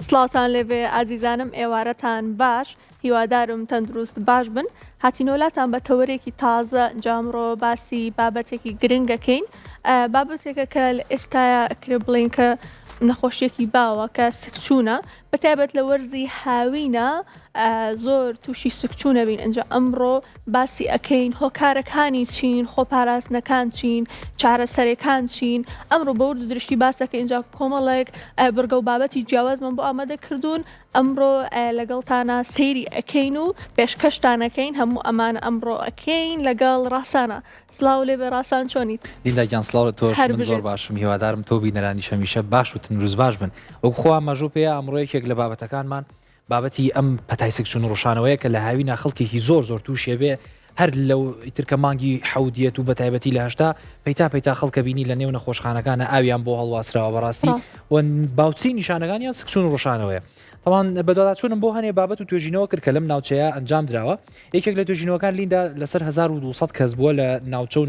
سڵاوتان لێبێ ئازیزانم ئێوارەتان باش هیوادارم تەندروست باش بن هاتینۆلاتان بە تەوەرێکی تازە جامڕۆ باسی بابەتێکی گرنگەکەین بابەتێکە کە لە ئێستاە ئەکرێ بڵین کە نەخۆشیەکی باوە کە سکچوونە بەتایبەت لە وەرزی هاوینە زۆر تووشی سکچوونە بین ئەنجا ئەمڕۆ باسی ئەەکەین هۆکارەکانی چین خۆپاراستنەکان چین چارەسەرەکان چین ئەمڕۆ بە ورد درشتی باسەکە اینجا کۆمەڵێک بڕگە و بابەتی جیاوازمان بۆ ئامادە کردوون ئەمڕۆ لەگەڵتانە سەیری ئەەکەین و پێشکەشتانەکەین هەموو ئەمانە ئەمڕۆ ئەەکەین لەگەڵ ڕاستانە سلااو لێبێ ڕاستان چۆنیت دینداگیان سلااو تۆ من زۆر باشم هیوادارم تۆ بینەرانی شەمیشە باش و تەندروست باش بن ئەو خوا مەژوو پێەیە ئەمڕۆیەکێک لە بابەتەکانمان بابەتی ئەم پەتای سکچوون ڕۆژانەوەیە کە لە هاوی ناخەڵکێکی زۆر زۆر تووشێ بێ هەر لەو ئیترکە مانگی حەودیەت و بەتایبەتی لە هەشتا پەیتا خەڵکە بینی لە نێو نەخۆشخانەکانە ئاویان بۆ هەڵواسراوە بەڕاستی و باوترین نیشانەکانیان سکچوون ڕۆژانەوەیە طبعاً بەدواداچوونم بۆ هەنێ بابەت و توێژینەوە کرد کە لەم ناوچەیە ئەنجام درراوە یەکێک لە توێژینەوەکان لیندا لەسەر 1200 کەس بووە لە ناوچە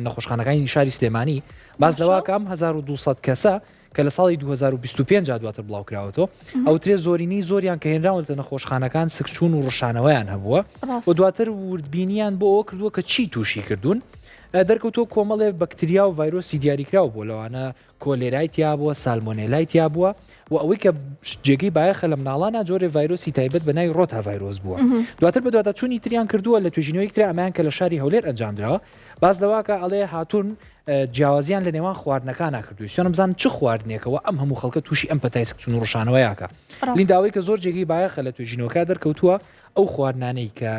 نەخۆشخانەکانی شاری سلێمانی باز لەوا کە ئەم 1200 کەسە کە لە ساڵی 2025 دواتر بڵاوکراوەتەوە ئەوترێ زۆرینی زۆریان کە هێنراونەتە نەخۆشخانەکان سکچوون و ڕۆژانەوەیان هەبووە و دواتر وردبینیان بۆ ئەوە کردووە کە چی تووشی کردوون دەرکەوتۆ کۆمەڵێ بەکتریا و ڤایرۆسی دیاریکراوە بۆ لەوانە کۆلێرای تیا بووە سالمۆنێلای تیا بووە و ئەوەی کە جێگەی بایەخە لە مناڵانە جۆرێ ڤایرۆسی تایبەت بەناوی ڕۆتا ڤایرۆس بووە دواتر بە دواترچوونی تریان کردووە لە توێژینەوەی ترە ئەمایان کە لە شاری هەولێر ئەنجامدراوە باز لەواکە ئەڵێ هاتوون جیاوازیان لە نێوان خواردنەکانە کردووی سوێنم بزانم چ خواردنێکەوە ئەم هەموو خەڵکە تووشی ئەم پەتای سکچوون ڕۆژانەوەیەکە لینداوەی کە زۆر جێگەی بایەخە لە توێژینەوەکە دەرکەوتووە ئەو خواردنانەی کە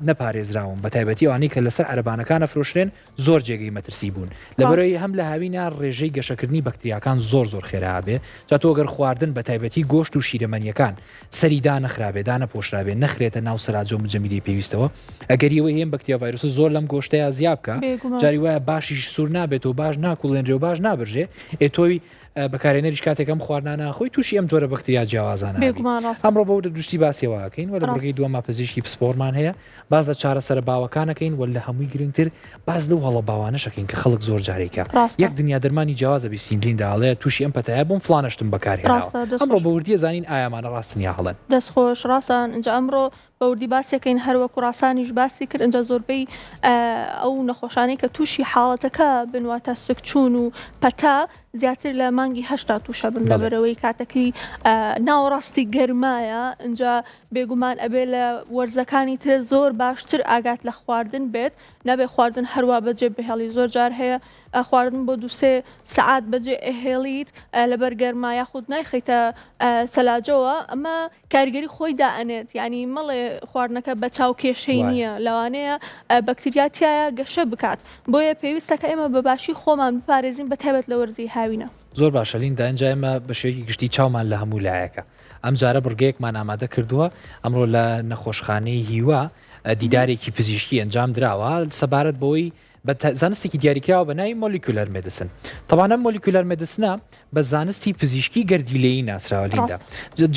نەپارێزراون بەتایبەتی ئەوانەی کە لەسەر عەرەبانەکانە فرۆشرێن زۆر جێگەی مەترسی بوون لەبەرەوەی هەم لە هاوینە ڕێژەی گەشەکردنی بەکتریاکان زۆر خێرا بێ جا تۆ گەر خواردن بەتایبەتی گۆشت و شیرەمەنیەکان سەریدا نەخرابێ دانەپۆشرابێ نەخرێتە ناو سەراجە و مجەمیدەی پێویستەوە ئەگەریەوە هێن بەکتریا ڤایرۆسە زۆر لەم گۆشتەیە زیاب بکە جاری وایە باشیش سوور نابێت و باش ناکوڵێنرێ و باش نابژێ ئێتۆی بەکارێنەریش کاتێکم خواردنانە خۆی تووشی ئەم جۆرە بەکتریا جیاوازانە ئەمڕۆ بە درشتی باسیەوەکەین وە لە بڕگەی دووەمە پزیشکی پسپۆرمان هەیە باز لە چارەسەر باوەکانەکەین وە لە هەمووی گرنگتر باز لەو هەڵە باوانەشەکەین کە خەڵک زۆر جارێکە یەک دنیا دەرمانی جیاوازە بیستین لینداڵەیە تووشی ئەم پەتایە بووم فلانشتم بەکارهێناوە ئەمڕۆ بە وردیە زانین ئایامانە ڕاستن یا هەڵەن دەستخۆش ڕاستان ئەنجا ئەمڕۆ بەوردی باسێکەین هەروەکو ڕاستانیش باسی کرد ئەنجا زۆربەی ئەو نەخۆشانەی کە تووشی حاڵەتەکە بنواتە سکچوون و پەتا زیاتر لە مانگی هەشتا تووشە بن لەبەرەوەی کاتەکەی ناوەڕاستی گەرمایە ئەنجا بێگومان ئەبێ لە وەرزەکانی تر زۆر باشتر ئاگات لە خواردن بێت نەبێ خواردن هەروە بەجێ بهێڵی زۆر جار هەیە خواردن بۆ 2-3 سعات بەجێ ئەهێڵیت لەبەر گەرمایە خود نایخیتە سەلاجەوە ئەمە کاریگەری خۆی دائەنێت یعنی مەڵێ خواردنەکە بە چاو کێشەی نییە لەوانەیە بەکتریاتایە گەشە بکات بۆیە پێویستەکە ئێمە بەباشی خۆمان بپارێزین بەتایبەت لە وەرزی هاوینە زۆر باشە لیندا ئەنجا ئێمە بە شێوەیەکی گشتی چاومان لە هەموو لایەکە ئەم جارە بڕگەیەکمان ئامادە کردووە ئەمڕۆ لە نەخۆشخانەی هیوا دیدارێکی پزیشکی ئەنجام دراوە سەبارەت بۆی بە زانستێکی دیاریکراوە بە ناوی مۆلیکولەر مێدیسن تەوانە مۆلیکولەر مێدیسنە بە زانستی پزیشکی گەردیلەیی ناسراوە لیندا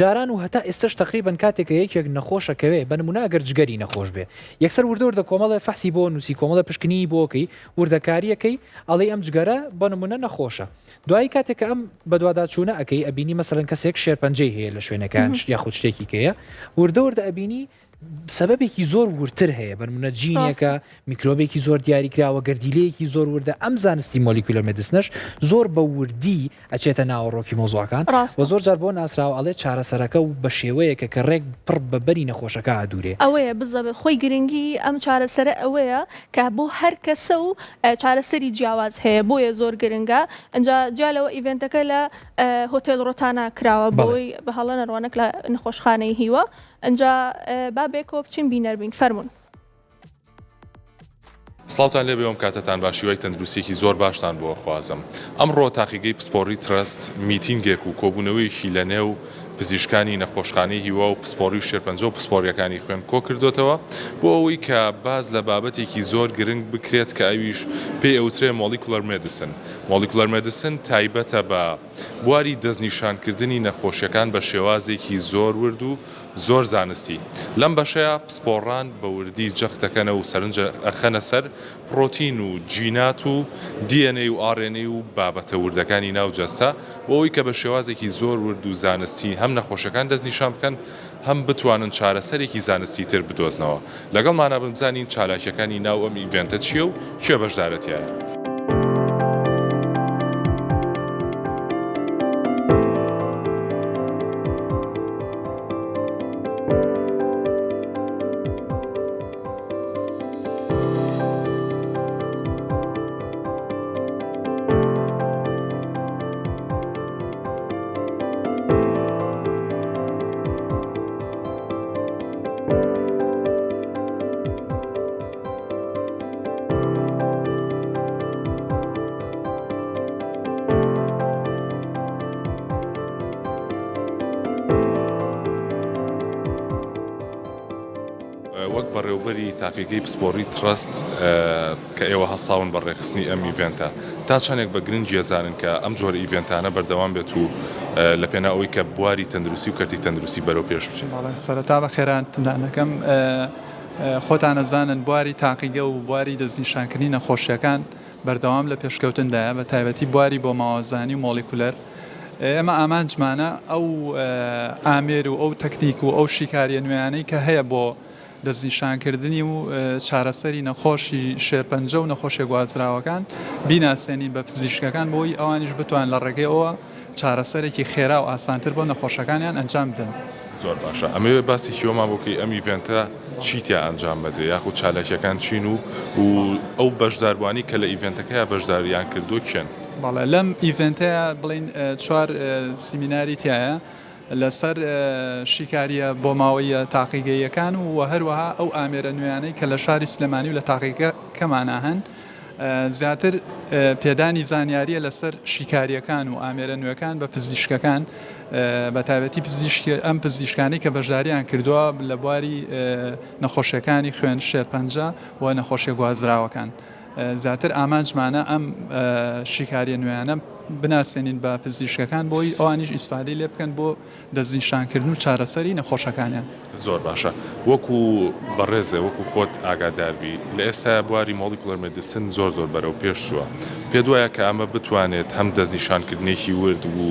جاران و هەتا ئێستش تقریباً کاتێکە یەکێک نەخۆشەکەوێ بە نمونە ئەگەر جگەری نەخۆش بێ یەکسەر وردە کۆمەڵە فەحسی بۆ نووسی کۆمەڵە پشکنی بۆکەی وردەکاریەکەی ئەڵێ ئەم جگەرە بە نمونە نەخۆشە دوایی کاتێکە ئەم بەدواداچوونە ئەەکەی ئەبینی مەسەرەن کەسێک شێرپەنجەی هەیە لە شوێنەکان یاخود شتێکی کەیە وردە ئەبینی سەبەبێکی زۆر ورتر هەیە بەنمونە جینێکە میکرۆبێکی زۆر دیاریکراوە گەردیلەیەکی زۆر وردە ئەم زانستی مۆلیکولەر مێدیسنەش زۆر بە وردی ئەچێتە ناوەڕۆکی مۆزوعەکان و زۆر جار بۆ ناسراوە ئەڵێ چارەسەرەکە و بە شێوەیەکە کە ڕێک پڕ بەبەری نەخۆشەکە ئادوورێ ئەوەیە بزەبێت خۆی گرنگی ئەم چارەسەرە ئەوەیە کە بۆ هەر کەسە و چارەسەری جیاواز هەیە بۆیە زۆر گرنگە ئەنجا جالەوە ئیڤنتەکە لە هۆتێل ڕۆتانا کراوە بۆی بە هەڵە نەڕوانەک لە نەخۆشخانەی هیوە ئەنجا بابێکەوە بچین بینەربین فەرمونون سڵاوتان لێ بێوم کاتتان باشیوەی تەندروستێکی زۆر باشتان بۆ خوازم ئەمڕۆ تاقیگەی پسپۆڕی ترست میتینگێک و کۆبوونەوەیکی لە نێو پزیشکانی نەخۆشخانەی هیوا و پسپۆڕی و شێرپەنجە و پسپۆریەکانی خوێن کۆ کردوتەوە بۆ ئەوەی کە باز لە بابەتێکی زۆر گرنگ بکرێت کە ئەویش پێی ئەوترێ مۆلیکولەر مێدیسن مۆلیکولەر مێدیسن تایبەتە بە بواری دەستنیشانکردنی نەخۆشیەکان بە شێوازێکی زۆر ورد و زۆر زانستی. لەم بەشەیە پسپۆڕان بە وردی جەختەکەنە و سەرنجە ئەخەنە سەر پرۆتین و جینات و DNA و RNA و بابەتە وردەکانی ناوجەستە بۆەوەی کە بە شێوازێکی زۆر ورد و زانستی هەم نەخۆشەکان دەستنیشان بکەن هەم بتوانن چارەسەرێکی زانستی تر بدۆزنەوە. لەگەڵمانە بزانین چالاکیەکانی ناو ئەم ئیڤێنتە چییە و کوێ بەشدارەتیایە. وەک بەڕێوەبەری تاقیگەی پسپۆڕی ترست کە ئێوە هەستاون بە ڕێخستنی ئەم ئیڤێنتە تا چەندێک بە گرنگ جێزانن کە ئەم جۆرە ئیڤێنتانە بەردەوام بێت و لە پێناوەی کە بواری تەندروستی و کەرتی تەندروستی بەرەو پێش بچین. سەرەتا بە خێرانتدانەکەم خۆتان ئەزانن بواری تاقیگە و بواری دەستنیشانکردنی نەخۆشیەکان بەردەوام لە پێشکەوتندایە بە تایبەتی بواری بۆ ماوەزانی و مۆلیکولەر. ئێمە ئامانجمانە ئەو ئامێر و ئەو تەکنیک و ئەو شیکاریە نوێیانەی کە هەیە بۆ دەستنیشانکردنی و چارەسەری نەخۆشی شێرپەنجە و نەخۆشیە گوازراوەکان بیناسیێنین بە پزیشکەکان بۆی ئەوانیش بتوان لە ڕێگەیەوە چارەسەرێکی خێرا و ئاسانتر بۆ نەخۆشەکانیان ئەنجام بدەن. زۆر باشە. ئەمەوێ باسی هیۆمان بۆکەی ئەم ئیڤێنتە چیتیا ئەنجام بدرێ یاخود چالاکیەکان چین و ئەو بەشداروانی کە لە ئیڤێنتەکەیە بەشداریان کردو کێن. بەڵێ لەم ئیڤێنتەیە بڵین 4 سیمیناری تایە لەسەر شیکاریە بۆ ماوەیە تاقیگەیەکان و هەروەها ئەو ئامێرە نوێیانەی کە لە شاری سلێمانی و لە تاقیگە کەمانە هەن زیاتر پێدانی زانیاریە لەسەر شیکاریەکان و ئامێرە نوێەکان بە پزیشکەکان بە تایبەتی ئەم پزیشکانی کە بەشداریان کردووە لە بواری نەخۆشیەکانی خوێن شێرپەنجە و نەخۆشیە گوازراوەکان. زیاتر ئامانجمانە ئەم شیکاریە نوێیانە بناسیێنین بە پزیشکەکان بۆی ئەوانیش ئیسفادەی لێ بکەن بۆ دەستنیشانکردن و چارەسەری نەخۆشەکانیان. زۆر باشە. وەکو بەڕێزێ وەکو خۆت ئاگاداربی لە ئێستا بواری مۆلیکولەر مێدیسن زۆر بەرەو پێش چووە. پێ وایە کە ئەمە بتوانێت هەم دەستنیشانکردنێکی ورد و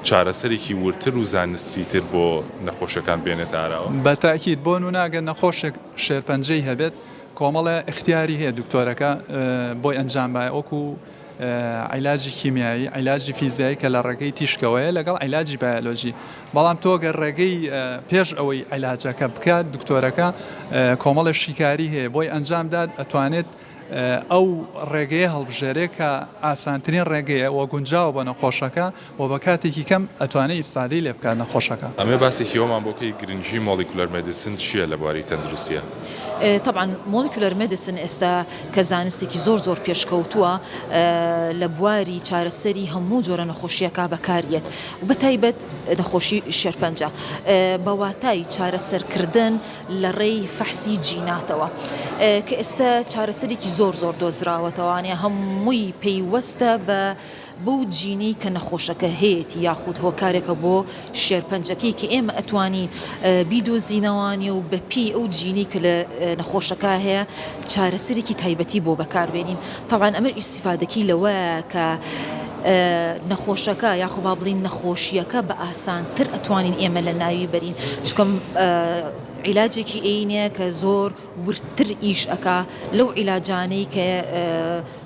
چارەسەرێکی ورتر و زانستی تر بۆ نەخۆشەکان بێنێت ئاراوە. بەتاکید بۆ نوناگە نەخۆشێک شێرپەنجەی هەبێت کۆمەڵە اختیاری هەیە دکتۆرەکە بۆی ئەنجام بایە وەکو عیلاجی کیمیایی عیلاجی فیزیایی کە لە ڕێگەی تیشکەوەیە لەگەڵ عیلاجی بایۆلۆژی. بەڵام تۆ گەر ڕێگەی پێش ئەوەی عیلاجەکە بکات دکتۆرەکە کۆمەڵە شیکاری هەیە بۆی ئەنجامداد ئەتوانێت ئەو ڕێگەیە هەڵبژێرێ کە ئاسانترین ڕێگەیە و گونجاو بە نەخۆشەکە و بە کاتێکی کەم ئەتوانێت ئیسفادەی لێ بکات نەخۆشەکە. ئەمێ باسێکی ئەومان بۆکەی گرنگی مۆلیکولەر مێدیسن چییە لە بواری تەندروستیە؟ طبعا مۆلیکولەر مێدیسن ئێستا کە زانستێکی زۆر پێشکەوتووە لە بواری چارەسەری هەموو جۆرە نەخۆشیەکە بەکارێت و بەتایبەت نەخۆشی شێرپەنجە بە واتای چارەسەرکردن لە ڕێی فەحسی جیناتەوە کە ئێستا چارەسەرێکی زۆر دۆزراوەتەوانێ هەمووی پەیوەستە بە بەو جینی کە نەخۆشەکە هەیەی یاخود هۆکارێکە بۆ شێرپەنجەکەی کە ئێمە ئەتوانین بیدۆزینەوانی و بەپی ئەو جینی کە لە نەخۆشەکە هەیە چارەسەرێکی تایبەتی بۆ بەکاربێنین. طبعا ئەمە ئیسیفادەکەی لەوەیە کە نەخۆشەکە یاخۆ با بڵین نەخۆشیەکە بە ئاسانتر ئەتوانین ئێمە لە ناوی بەرین چکەم عیلاجێکی ئەینە کە زۆر ورتر ئیش ئەکا لەو عیلاجانەی کە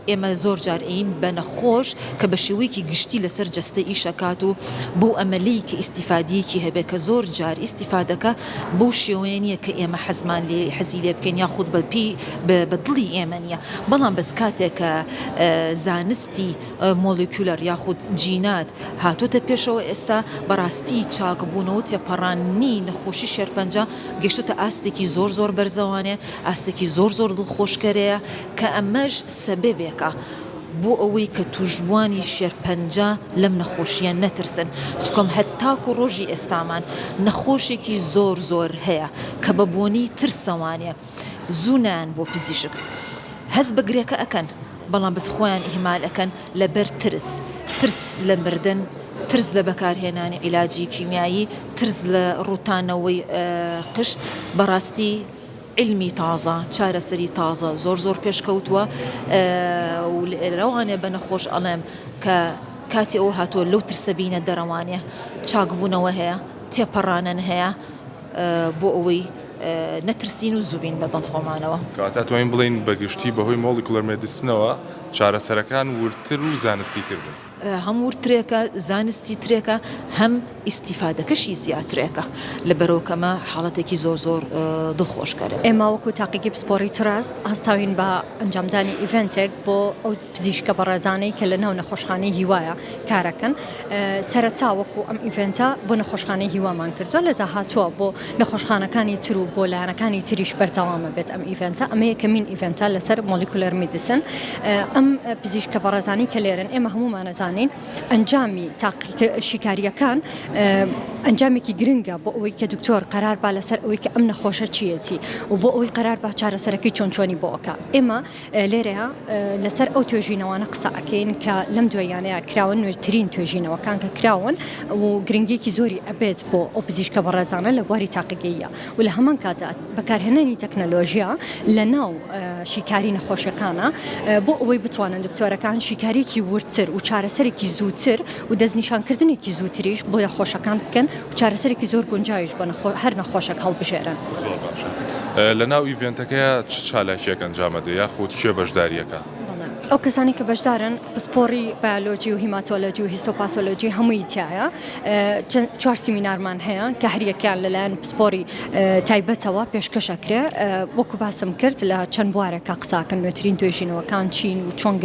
ئێمە زۆر جار ئەین بە نەخۆش کە بە شێوەیەکی گشتی لەسەر جەستە ئیشەکات و بۆ ئەمەلەی کە ئیسیفادەیەکی هەبێت کە زۆر جار ئیسیفادەکە بۆ شێوەیە نییە کە ئێمە حەزمان لێ حەزی لێ بکەین یاخود بە دڵی ئێمە نییە. بەڵام بەس کاتێک کە زانستی مۆلیکولەر یاخود جینات هاتوۆتە پێشەوە ئێستا بەڕاستی چاکبوونەوە تێپەڕانی نەخۆشی شێرپەنجە گەشتوتە ئاستێکی زۆر بەرزەوانێ ئاستێکی زۆر دڵخۆشکەرەیە کە ئەمەش سەبەبێکە بۆ ئەوەی کە توژبوانی شێرپەنجە لەم نەخۆشیە نەترسن چکۆم هەتاکو ڕۆژی ئێستامان نەخۆشێکی زۆر هەیە کە بە بۆنی ترسەوانێ زوونیان بۆ پزیشک هەز بەگرێکە ئەکەن بەڵام بەس خۆیان ئیهمال ئەکەن لەبەر ترس لە مردن، ترس لە بەکارهێنانی عیلاجی کیمیایی، ترس لە ڕوتانەوەی قش. بەڕاستی علمی تازە، چارەسەری تازە زۆر پێشکەوتووە و لەوانێ بە نەخۆش ئەڵێم کە کاتی ئەو هاتووە لەو ترسە بینە دەرەوانێ چاکبوونەوە هەیە، تێپەڕانن هەیە بۆ ئەوەی نەترسین و زوبین بە دڵ خۆمانەوە. کاتە توانین بڵین بەگشتی بەهۆی مۆلیکولەر مێدیسنەوە چارەسەرەکان ورتر و زانستی تر بن. هەم ورترێکە، زانستی ترێکە، هەم ئیسیفادەکەشی زیاترێکە لەبەرەوەکەمە حاڵەتێکی زۆر دڵخۆشکەرە. ئێمە وەکو تاقیگی پسپۆری تراست هەستاوین بە ئەنجامدانی ئیڤنتێک بۆ ئەو پزیشکە بەڕێزانەی کە لە ناو نەخۆشخانەی هیوایە کارەکەن. سەرەتا وەکو ئەم ئیڤنتە بۆ نەخۆشخانەی هیوامان کردووە، لە داهاتووە بۆ نەخۆشخانەکانی تر و بۆ لایەنەکانی تریش بەردەوامە بێت ئەم ئیڤنتە. ئەمە یەکەمین ئیڤنتە لەسەر مۆلیکولەر مێدیسن. ئەم پزیشکە بەڕێزانی کە لێرن ئێمە هەمومانەزان ئەنجامی شیکاریەکان ئەنجامێکی گرنگە بۆ ئەوەی کە دکتۆر قەرار با لەسەر ئەوەی کە ئەم نەخۆشە چیەتی و بۆ ئەوەی قەرار با چارەسەرەکەی چۆنی بۆ ئەوکە. ئێمە لێرەیە لەسەر ئەو توێژینەوەنە قسە ئەکەین کە لەم دوایانەیە کراون نوێترین توێژینەوەکان کە کراون و گرنگێکی زۆری ئەبێت بۆ ئەو پزیشکە بەڕێزانە لە بواری تاقیگەیە و لە هەمان کاتە بەکارهێنانی تەکنەلۆژیا لە ناو شیکاری نەخۆشەکانە بۆ ئەوەی بتوانن دکتۆرەکان شیکارێکی ورتر و چارەسەرێکی زووتر و دەستنیشانکردنێکی زووتریش بۆ نەخۆشەکان بکەن و چارەسەرێکی زۆر گونجاویش بە هەر نەخۆشێک هەڵبژێرن. لە ناو ئیڤنتەکە چ چالاکیەک ئەنجامەدە یاخود چێ بەشداریەکە؟ ئەو کەسانی کە بەشدارن پسپۆری بایۆلۆجی و هیماتۆلۆجی و هیستۆپاسۆلۆجی هەمووی تایە. 4 سیمینارمان هەیە کە هەریەکیان لەلایەن پسپۆری تایبەتەوە پێشکەشەکرێ. وەکو باسم کرد لە چەند بوارێکە قساکەن نوێترین توێژینەوەکان چین و چۆن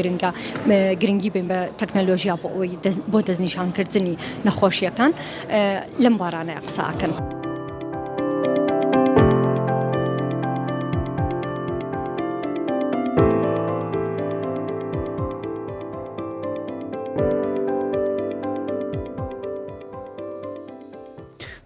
گرنگی بین بە تەکنەلۆژیا بۆ ئەوەی بۆ دەستنیشانکردنی نەخۆشیەکان لەم بارانەیە قساکەن.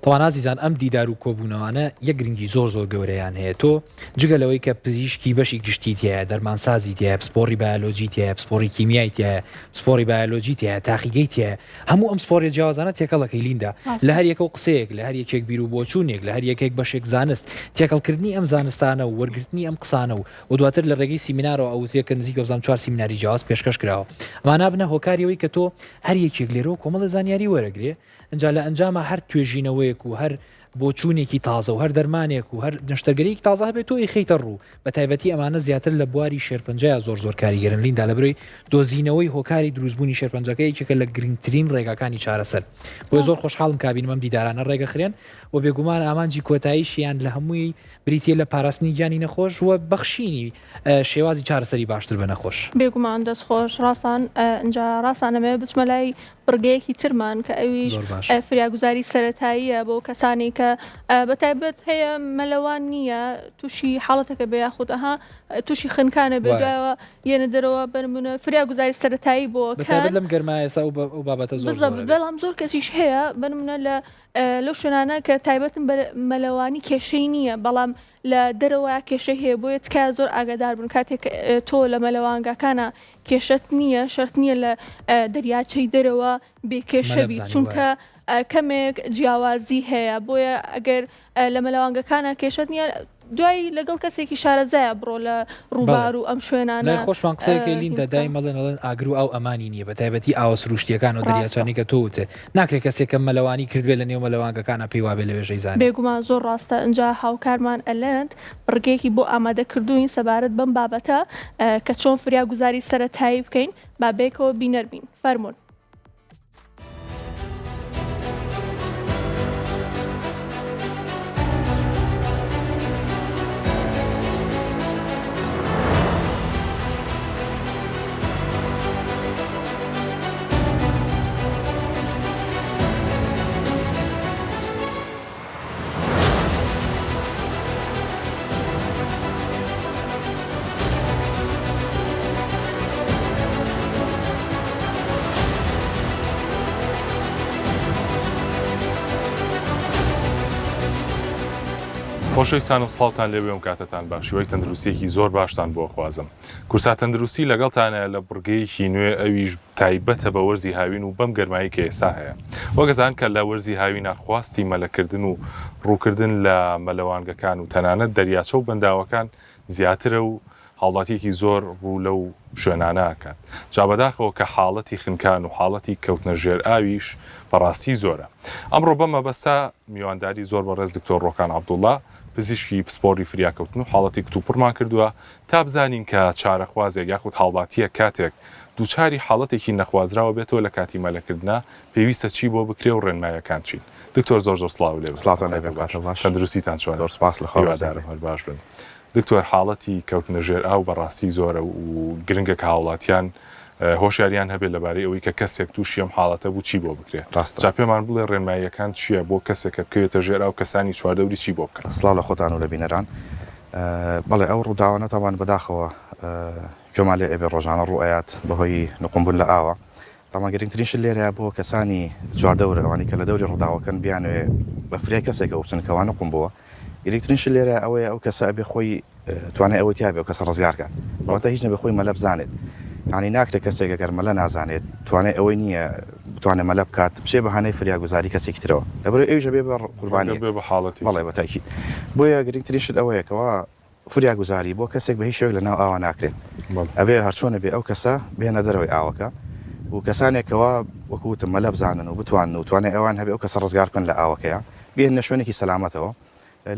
تەوان ئازیزان ئەم دیدار و کۆبوونەوانە یەک گرنگی زۆر گەورەیان هەیە. تۆ جگەلەوەی کە پزیشکی بەشی گشتی تایە، دەرمانسازی تایە، پسپۆری بایۆلۆجی تایە، پسپۆری کیمیایی تایە، پسپۆری بایۆلۆجی تایە، تاقیگەی تایە، هەموو ئەم سپۆری جیاوازانە تێکەڵەکەی لیندا لە هەر یەکە و قسەیەک، لە هەر یەکێک بیر و بۆچوونێک، لە هەر یەکێک بەشێک زانست تێکەڵکردنی ئەم زانستانە و وەرگرتنی ئەم قسانە و دواتر لە ڕێگەی سیمینارەوە ئەو تێکە نزیکە 4 سیمیناری جیاواز پێشکەش کراوە. ئەمانە بنە هۆکاریەوەی کە تۆ هەر یەکێک لێرەوە کۆمەڵە زانیاری وەرەگرێ ئەنجا لە ئەنجامە هەر توێژینەوەیەک و هەر بۆچوونێکی تازە و هەر دەرمانێک و هەر نەشتەرگەرێکی تازە هەبێت تۆ خەیتە ڕوو. بە تایبەتی ئەمانە زیاتر لە بواری شێرپەنجەیە زۆر کاریگەرن لیندا لەبەرەوەی دۆزینەوەی هۆکاری دروستبوونی شێرپەنجەکەیەکێکە لە گرنگترین ڕێگاکانی چارەسەر. بۆی زۆر خۆشحاڵم کابینم ئەم دیدارانە ڕێگە خرێن و بێگومان ئامانجی کۆتاییشیان لە هەمووی بریتە لە پاراستنی گیانی نەخۆش وە بەخشینی شێوازی چارەسەری باشتر بە نەخۆش. بێگومان دەستخۆش ڕاستان ئەجا ڕاستانەمەوێ بچمە لای بڕگەیەکی ترمان کە ئەویش فریاگوزاری سەرەتاییە بۆ کەسانی کە بەتایبەت هەیە مەلەوان نییە تووشی حاڵەتەکە بە یاخودەها تووشی خنکانە بێدوایەوە یەنە دەرەوە بنمونە فریاگوزاری سەرەتایی بۆ لەم گەرمایەسا و بابەتە بەڵام زۆر کەسیش هەیە بنمونە لەو شوێنانە کە تایبەتن مەلەوانی کێشەی نییە بەڵام لە دەرەوە کێشەی هەیە بۆیە تکایە زۆر ئاگادار بن کاتێک تۆ لە مەلەوانگاکانە کێشت نییە شەرت نییە لە دەریاچەی دەرەوە بێکێشەبی چونکە کەمێک جیاوازی هەیە بۆیە ئەگەر لە مەلەوانگەکانە کێشت نییە دوای لەگەڵ کەسێکی شارەزایە بڕۆ لە ڕووبار و ئەم شوێنانە خۆشمان قسەیەکەی لیندا دای مەڵێن ئاگر و ئەو ئەمانی نییە بە تایبەتی ئاوە سروشتیەکان و دەریاچانی کە تۆوتێ ناکرێت کەسێکە مەلەوانی کردوێت لە نێو مەلەوانگەکانە پێی وابێ لە وێژەی زانێ. بێگومان زۆر ڕاستە ئەجا هاوکارمان ئەلەند ڕگەیەکی بۆ ئامادەکردوین سەبارەت بەم بابەتە کە چۆن فریاگوزاری سەرەتایی بکەین با بێکەوە بینەربین فەرمونون. خۆشەویستان و سڵاوتان لێ بێم کاتتان باش شێوەی تەندروستیەکی زۆر باشتان بۆ خوازم. کورسا تەندروستی لەگەڵتانە لە بڕگەیەکی نوێ ئەویش تایبەتە بە وەرزی هاوین و بەم گەرمایی کە ئێستا هەیە. وەگەزان کە لە وەرزی هاوینە خواستی مەلەکردن و ڕووکردن لە مەلەوانگەکان و تەنانەت دەریاچە و بەنداوەکان زیاترە و حاڵاتێکی زۆر ڕوو لەو شوێنانەکات. جا بەداخەوە کە حاڵەتی خنکان و حاڵەتی کەوتنە ژێر ئاویش بەڕاستی زۆرە. ئەمڕۆ بەمە بەسا میوانداری زۆر بەڕێز دکتۆر ڕۆکان عەبدوڵڵا پزیشکی پسپۆری فریاکەوتن و حاڵەتی کتوپڕمان کردووە تا بزانین کە چارەخوازێک یاخود هاوڵاتیە کاتێک دووچاری حاڵەتێکی نەخوازراوە بێتەوە لە کاتی مەلەکردنا پێویستە چی بۆ بکرێ و ڕێنمایەکان چین. دکتۆر زۆر سڵاو لێ تەندروستیتان چۆنە؟ زۆر سپاس لە خۆوادارم هەر باش بن. دکتۆر حاڵەتی کەوتنە ژێر ئاو بەڕاستی زۆرە و گرنگە کە هاوڵاتیان هۆشیاریان هەبێت لەبارەی ئەوەی کە کەسێک تووشی ئەم حاڵەتە بوو چی بۆ بکرێت. جا پێمان بڵێ ڕێنماییەکان چییە بۆ کەسێکە بکەوێتە ژێر ئاو کەسانی چواردەوری چی بۆ بکەن؟ سڵاو لە خۆتان و لە بینەران. بەڵێ ئەو ڕووداوانەتەوان بەداخەوە جۆمالێ ئەبێ ڕۆژانە ڕوئەیات بەهۆی نقمبوون لە ئاوە. تامان گرنگترینش لێرەیە بۆ کەسانی چواردەورە ئەوانی کە لە دەوری ڕووداوەکەن بیانوێ بە فرێ کەسێکە وچنکەوان نقم بووە. گرنگترینش لێرە ئەوەیە ئەو کەسە ئەبێ خۆی توانێت ئەوە تیا بێ و کەسە ڕزگارکات. بەواتە هیچ نەبێ خۆی مەلە بزانێت. یعنی ناکرێت کەسێک ئەگەر مەلە نازانێت توانێت ئەوەی نییە بتوانێت مەلە بکات بچێ بەهانەی فریاگوزاری کەسێکی ترەوە لەبەرەوەی ئەویش بێ بە قوربانی بە حاڵەتی. بەڵێ بەتاکید بۆیە گرنگترینشت ئەوەیە کەوا فریاگوزاری بۆ کەسێک بە هیچ شێوەیەک لە ناو ئاوا ناکرێت. ئەبێ هەرچۆنە بێ ئەو کەسە بێنە دەرەوەی ئاوەکە و کەسانێکەوە وەکوتم مەلە بزانن و بتوانن و توانێت ئەوان هەبێ ئەو کەسە ڕزگار بکەن لە ئاوەکەیە بێنە شوێنێکی سەلامەتەوە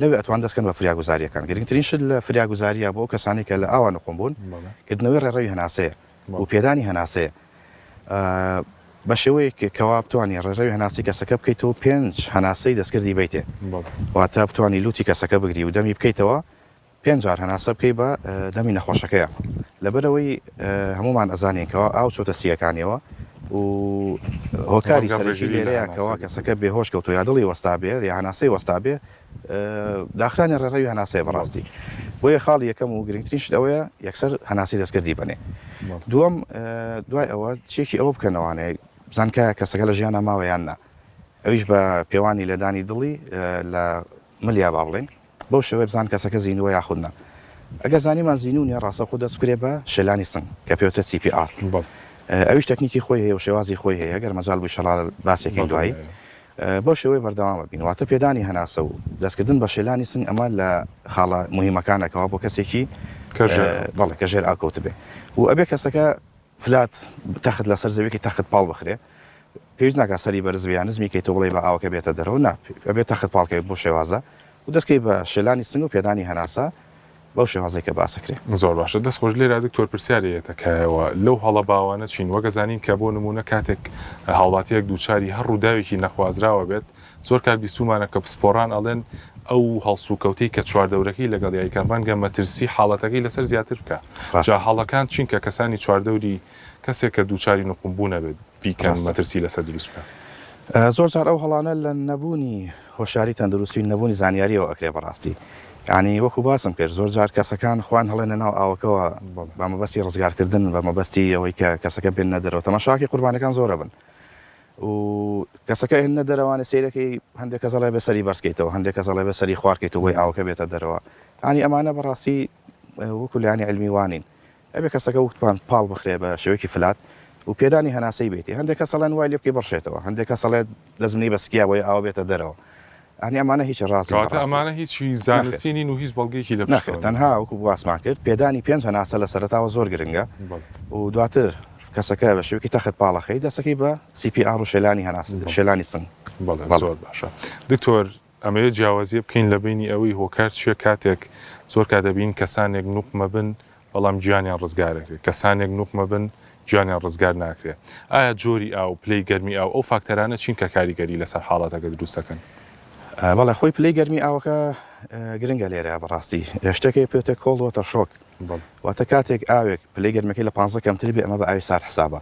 لەوێ ئەتوان دەستکەن بە فریاگوزاریەکان. گرنگترین شت لە فریاگوزاریە بۆ کەسانی کە لە ئاوا نقم بوون کردنەوەی ڕێڕەوی هەناسەیە و پێدانی هەناسەیە بە شێوەیەک کەوا بتوانانی ڕێڕەوی هەناسی کەسەکە بکەیتەوە 5 هەناسەی دەستکردی بیتێ واتە بتوانانی لوتی کەسەکە بگری و دەمی بکەیتەوە 5 جار هەناسە بکەی بە دەمی نەخۆشەکەیە. لەبەرەوەی هەمومان ئەزانینکەوە ئاو چۆتە سیەکانیەوە و هۆکاری سەرژی لێرەیە کەوا کەسەکە بێهۆش کەوتو یا دڵی وەستا بێ یا هەناسەی وەستا بێ داخرانی ڕێڕەوی هەناسەیە بەڕاستی. بۆیە خاڵی یەکەم و گرنگترینش ئەوەیە یەکسەر هەناسی دەستکردی بنێ. دووەم دوای ئەوە چێکی ئەوە بکەنەوانەیە بزانکە کەسەکە لە ژیانە ماوەیان نا ئەویش بە پێوانی لەدانی دڵی لە ملیا با بڵێن بەو شێوەیە بزان کەسەکە زیینوە یاخودنا. ئەگە زانیمان زیینونیە ڕاستە خۆ دەست بکرێ بە شێلانی سنگ کە پێوتە CPR. ئەویش تەکنیکی خۆی هەیە و شێوازی خۆی هەیە گەر مەجال بووی شەڵال باسێکی دوایی بۆ شێوەی بەردەوامە بین واتە پێدانی هەناسە و دەستکردن بە شێلانی سنگ ئەمە لە خاڵە مهمەکانەکەەوە بۆ کەسێکی بەڵێ کە ژێر ئاکەوت بێ و ئەبێ کەسەکە فلات تەخت لەسەر زەویەکی تەخت پاڵ بخرێ پێویست ناکات سەری بەرزبیان نزمی کەیتۆ بڵێ بە ئاوەکە بێتە دەرەوە نا ئەبێت تەخت پاڵکەی بۆ شێوازە و دەستکەی بە شێلانی سنگ و پێدانی هەناسە بەو شێوازەی کە باسەکرێ. زۆر باشە دەست خۆش لێرە دکتۆر پرسیارەیەتەکەەوە لەو هەڵە باوانە چین وەگەزانین کە بۆ نمونە کاتێک هاوڵاتیەک دووچاری هەر ڕووداوێکی نەخوازراوە بێت زۆر کار بیستومانە کە پسپۆران ئەڵێن ئەو هەڵسوکەوتی کە چواردەورەکەی لەگەڵ یاریکان ڕەنگە مەترسی حاڵەتەکەی لەسەر زیاتر بکە. جا هەڵەکان چین کە کەسانی چواردەوری کەسێک کە دووچاری نقمبوو نەبێت بیکەن مەترسی لەسەر دروست بکە. زۆر جار ئەو هەڵانە لە نەبوونی هۆشیاری تەندروستی نەبوونی زانیاریەوە ئەکرێ بەڕاستی. یعنی وەکو باسم کرد زۆر جار کەسەکان خوان هەڵێنە ناو ئاوەکەەوە بە مەبەستی ڕزگارکردن بە مەبەستی ئەوەی کە کەسەکە بێن نەدەرەوە تەماشاکی قوربانەکان زۆرە بن و کەسەکە هێنە دەرەوانە سیرەکەی هەندێک کەسەڵێ بەسەری بەرزکەیتەوە هەندێک کەسەڵێ بەسەری خوارکەیتەوە بۆی ئاوەکە بێتە دەرەوە. ینی ئەمانە بەڕاستی وەکو لایانی علمیوانین ئەبێ کەسەکە وتوان پاڵ بخرێ بە شێوەیەکی فلات و پێدانی هەناسەی بێتی هەندێک کەسەڵێن وای لێ بکەی بڕشێتەوە هەندێک کەسەڵێت دەزمنی بەسکیا بۆی ئاوە بێتە دەرەوە. ئەنی ئەمانە هیچ ڕاستی ئەمانە هیچی زانستینین و هیچ بەڵگەیەکی لە نەخێت تەنها وەکو باسمان کرد پێدانی 5 هەناسە لە سەرەتاوە زۆر گرنگە و دواتر کەسەکە بە شێوەیەکی تەخت پاڵەخەی دەستەکەی بە CPR و شێلانی هەناسە شێلانی سنگ. زۆر باشە دکتۆر ئەمەیە جیاوازیە بکەین لە بینی ئەوەی هۆکار چیە کاتێک زۆر کات دەبین کەسانێک نوقمە بن بەڵام گیانیان ڕزگارەکرێت کەسانێک نوقمە بن گیانیان ڕزگار ناکرێت. ئایا جۆری ئاو پلەی گەرمی ئەو فاکتەرانە چین کە کاریگەری لەسەر حاڵەتەکە دروستەکەن؟ بەڵێ خۆی پلەی گەرمی ئاوەکە گرنگە لێرە بەڕاستی شتێکی پێوتە کۆڵوەتە شۆک واتە کاتێک ئاوێک پلەی گەرمەکەی لە 15 کەمتر بێ ئەمە بە ئاوی سارد حسابە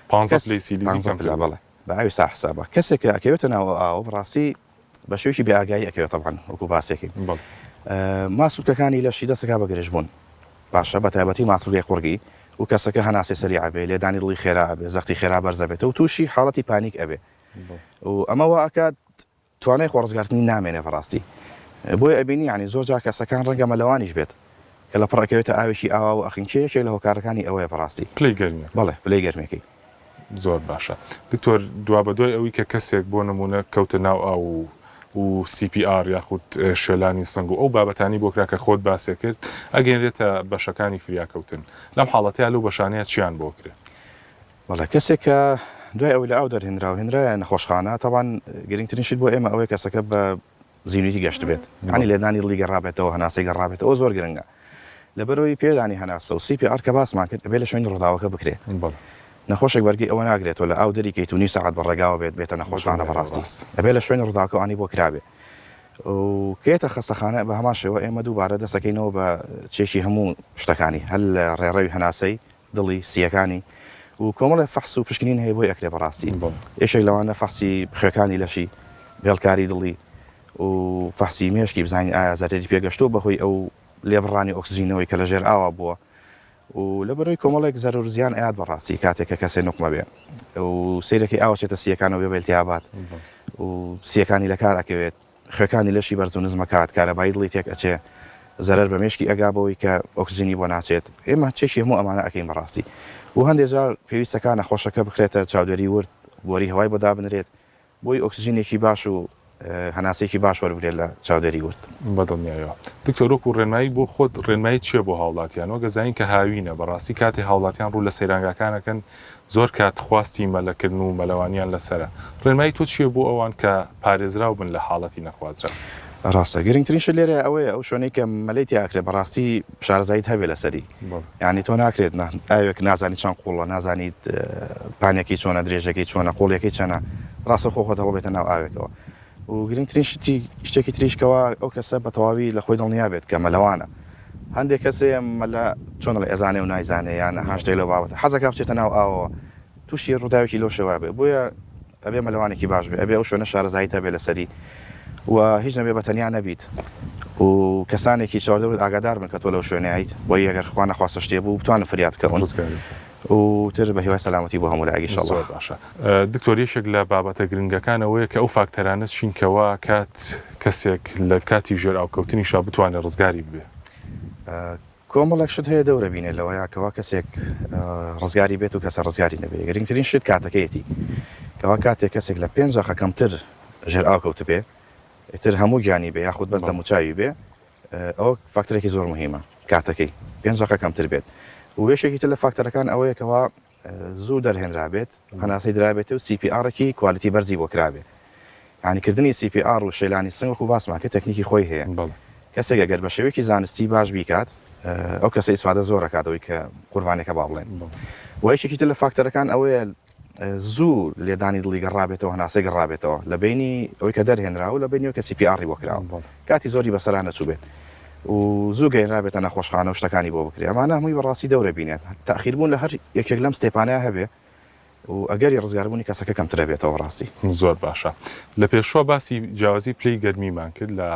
15 پلەی سیلیزی بڵێ بە ئاوی سارد حسابە کەسێک کە ئەکەوێتە ناوە ئاوە بەڕاستی بە شێوەیەکی بێئاگایی ئەکەوێت تەبعاً وەکو باسێکی ماسوولکەکانی لە شی دەستەکە بە گرژبوون باشە بە تایبەتی ماسوولگەی قوڕگی و کەسەکە هەناسەی سەری ئەبێ لێدانی دڵی خێرا ئەبێ زەختی خێرا بەرزە بێتەوە و تووشی حاڵەتی پانیک ئەبێ و ئەمەوە ئەکات توانای خۆڕزگارتنی نامێنێ بەڕاستی بۆی ئەبینی ینی زۆر جا کەسەکان ڕەنگە مەلەوانیش بێت کە لە پڕەکەوێتە ئاوێکی ئاوا و ئەخینچەیەکێک لە هۆکارەکانی ئەوەیە بەڕاستی پلەی گەرمە بەڵێ پلەی گەرمێکی زۆر باشە دکتۆر دوا بەدوای ئەوەی کە کەسێک بۆ نمونە کەوتە ناو ئاو و CPR یاخود شێلانی سنگ و ئەو بابەتانی بۆ کرا کە خۆت باسێ کرد ئەگەنرێتە بەشەکانی فریاکەوتن لەم حاڵەتەیە لەو بەشانەیە چیان بۆ کرێت بەڵێ کەسێک کە دوای ئەوی لە ئاو دەرهێنرا و هێنرایە نەخۆشخانە تاوان گرنگترینشت بۆ ئێمە ئەوەی کەسەکە بە زیینویی گەشت بێت ینی لێدانی دڵی گەڕابێتەوە هەناسەی گەڕابێتەوە زۆر گرنگە لەبەرەوەی پێدانی هەناسە و CPR کە باسمان کرد بێ لە شوێنی ڕووداوەکە بکرێت نەخۆشێک بەرگی ئەوە ناگرێتەوە لە ئاو دەری کەیت و نی سەعات بەڕێگاوە بێت بێتە نەخۆشخانە بەڕاستی ئەبێ لە شوێنی ڕووداوەکەوانی بۆ کرابێ و کێتە خەستەخانە بە هەمان شێوە ئێمە دووبارە دەسەکەینەوە بە چێشی هەموو شتەکانی هەل لە ڕێڕەوی هەناسەی دڵی سیەکانی و کۆمەڵی فەحس و پشکنین هەیە بۆی ئەکرێ بەڕاستی یەکێک لەوانە فەحسی خوێکانی لەشی بێڵکاری دڵی و فەحسی مێشکی بزانین ئایا زەرێری پێگەشتۆ بەهۆی ئەو لێبڕانی ئۆکسجینەوەی کە لە ژێر ئاوا بووە و لەبەرەوەی کۆمەڵێک زەرورزیان ئاات بەڕاستی کاتێک کە کەسێ نوقمە بێ و سیرەکەی ئاوچێتە سیەکانەوە بێ بێلتیابات و سیەکانی لە کار ئەکەوێت خوێکانی لەشی بەرز و نزمە کات کارەبایی دڵی تێک ئەچێ زەرەر بە مێشکی ئەگابەوەی کە ئۆکسجینی بۆ ناچێت ئێمە چێشی هەموو ئەمانە ئەەکەین بەڕاستی و هەندێک جار پێویستەکانە خۆشەکە بخرێتە چاودێری ورد بۆری هەوای بۆ دابنرێت بۆی ئۆکسجینێکی باش و هەناسێکی باش وەربرێت لە چاودێری ورد بەدڵنیایەوە دکتۆرۆک و ڕێنمایی بۆ خۆت ڕێنمایی چیە بۆ هاوڵاتیانەوە گەزانین کە هاوینە بەڕاستی کاتی هاوڵاتیان ڕوو لە سەیرانگاکانەکەن زۆر کات خواستی مەلەکردن و مەلەوانیان لەسرە ڕێنمایی تۆ چیە بۆ ئەوان کە پارێزراو بن لە حاڵەتی نەخوازرا ڕاستە گرنگترینش لێرە ئەوەیە ئەو شوێنەی کە مەلەی تیاکرێت بەڕاستی شارەزاییت هەبێ لەسەری ینی تۆ ناکرێت ئاوێک نازانیت چەند قوڵە نازانیت پانێکی چۆنە درێژەکەی چۆنە قوڵیەکەی چەنە ڕاستە خۆ خۆت هەڵبێتە ناو ئاوێکەوە و گرنگترین شتێکی تریشکەوە ئەو کەسە بە تەواوی لە خۆی دڵنیا بێت کە مەلەوانە هەندێک کەسێ مەلە چۆن لە ئێزانێ و نایزانێ یانە هاشتێک لە بابەتە حەزەکە بچێتە ناو ئاوەوە تووشی ڕووداوێکی لەو شێوە بێ بۆیە ئەبێ مەلەوانێکی باش بێ ئەبێ ئەو شوێنە شارەزاییت هەبێ لەسەری و هیچ نەبێ بەتەنیا نەبیت و کەسانێکی چاودەورت ئاگادار بن کە تۆ لەو شوێنەیت بۆی ئەگەر خوا نەخواستە شتێ بوو بتوانن فریاد بکەون و تر بە هیوای سەلامەتی بۆ هەموو لایەکی ئینشاءالله باشە دکتۆر یەکێک لە بابەتە گرنگەکانەوەیە کە ئەو فاکتەرانە چینکەوە کات کەسێک لە کاتی ژێر ئاوکەوتنیشا بتوانێت ڕزگاری ببێ کۆمەڵێک شت هەیە دەورە بینێت لەوەیەکەوە کەسێک ڕزگاری بێت و کەسە ڕزگاری نەبێت گرنگترین شت کاتەکەیەتی کەوا کاتێک کەسێک لە 5 کەمتر ژێر ئاوکەوت بێ ئیتر هەموو گیانی بێ یاخود بەس دەموچاوی بێ ئەوە فاکتەرێکی زۆر مهمە کاتەکەی 5 کەمتر بێت و وێشێکی تر لە فاکتەرەکان ئەوەیەکەوە زوو دەرهێنرا بێت هەناسەی درابێت و CPR-ێکی کوالیتی بەرزی بۆ کرابێ ینیکردنی CPR و شێلانی سنگ و باسمان کە تەکنیکی خۆی هەیە کەسێک ئەگەر بە شێوەیەکی زانستی باش بیکات ئەو کەسە ئیسفادە زۆر ئەکاتەوەی کە قوربانێکە با بڵێن و یەکێکی تر لە فاکتەرەکان ئەوەیە زوو لێدانی دڵی گەڕابێتەوە هەناسەی گەڕابێتەوە لە بینی ئەوەی کە دەرهێنرا و لە بینیەوە کە CPR-ی بۆ کراوە کاتی زۆری بەسەرا نەچوو بێت و زوو گەیەنرابێتە نەخۆشخانە و شتەکانی بۆ بکرێ ئەمانە هەمووی بەڕاستی دەورە بینێت تاخیربوون لە هەر یەکێک لەم ستێپانەیە هەبێ و ئەگەری ڕزگاربوونی کەسەکە کەمترە بێتەوە ڕاستی زۆر باشە لە پێشوە باسی جیاوازی پلەی گەرمیمان کرد لە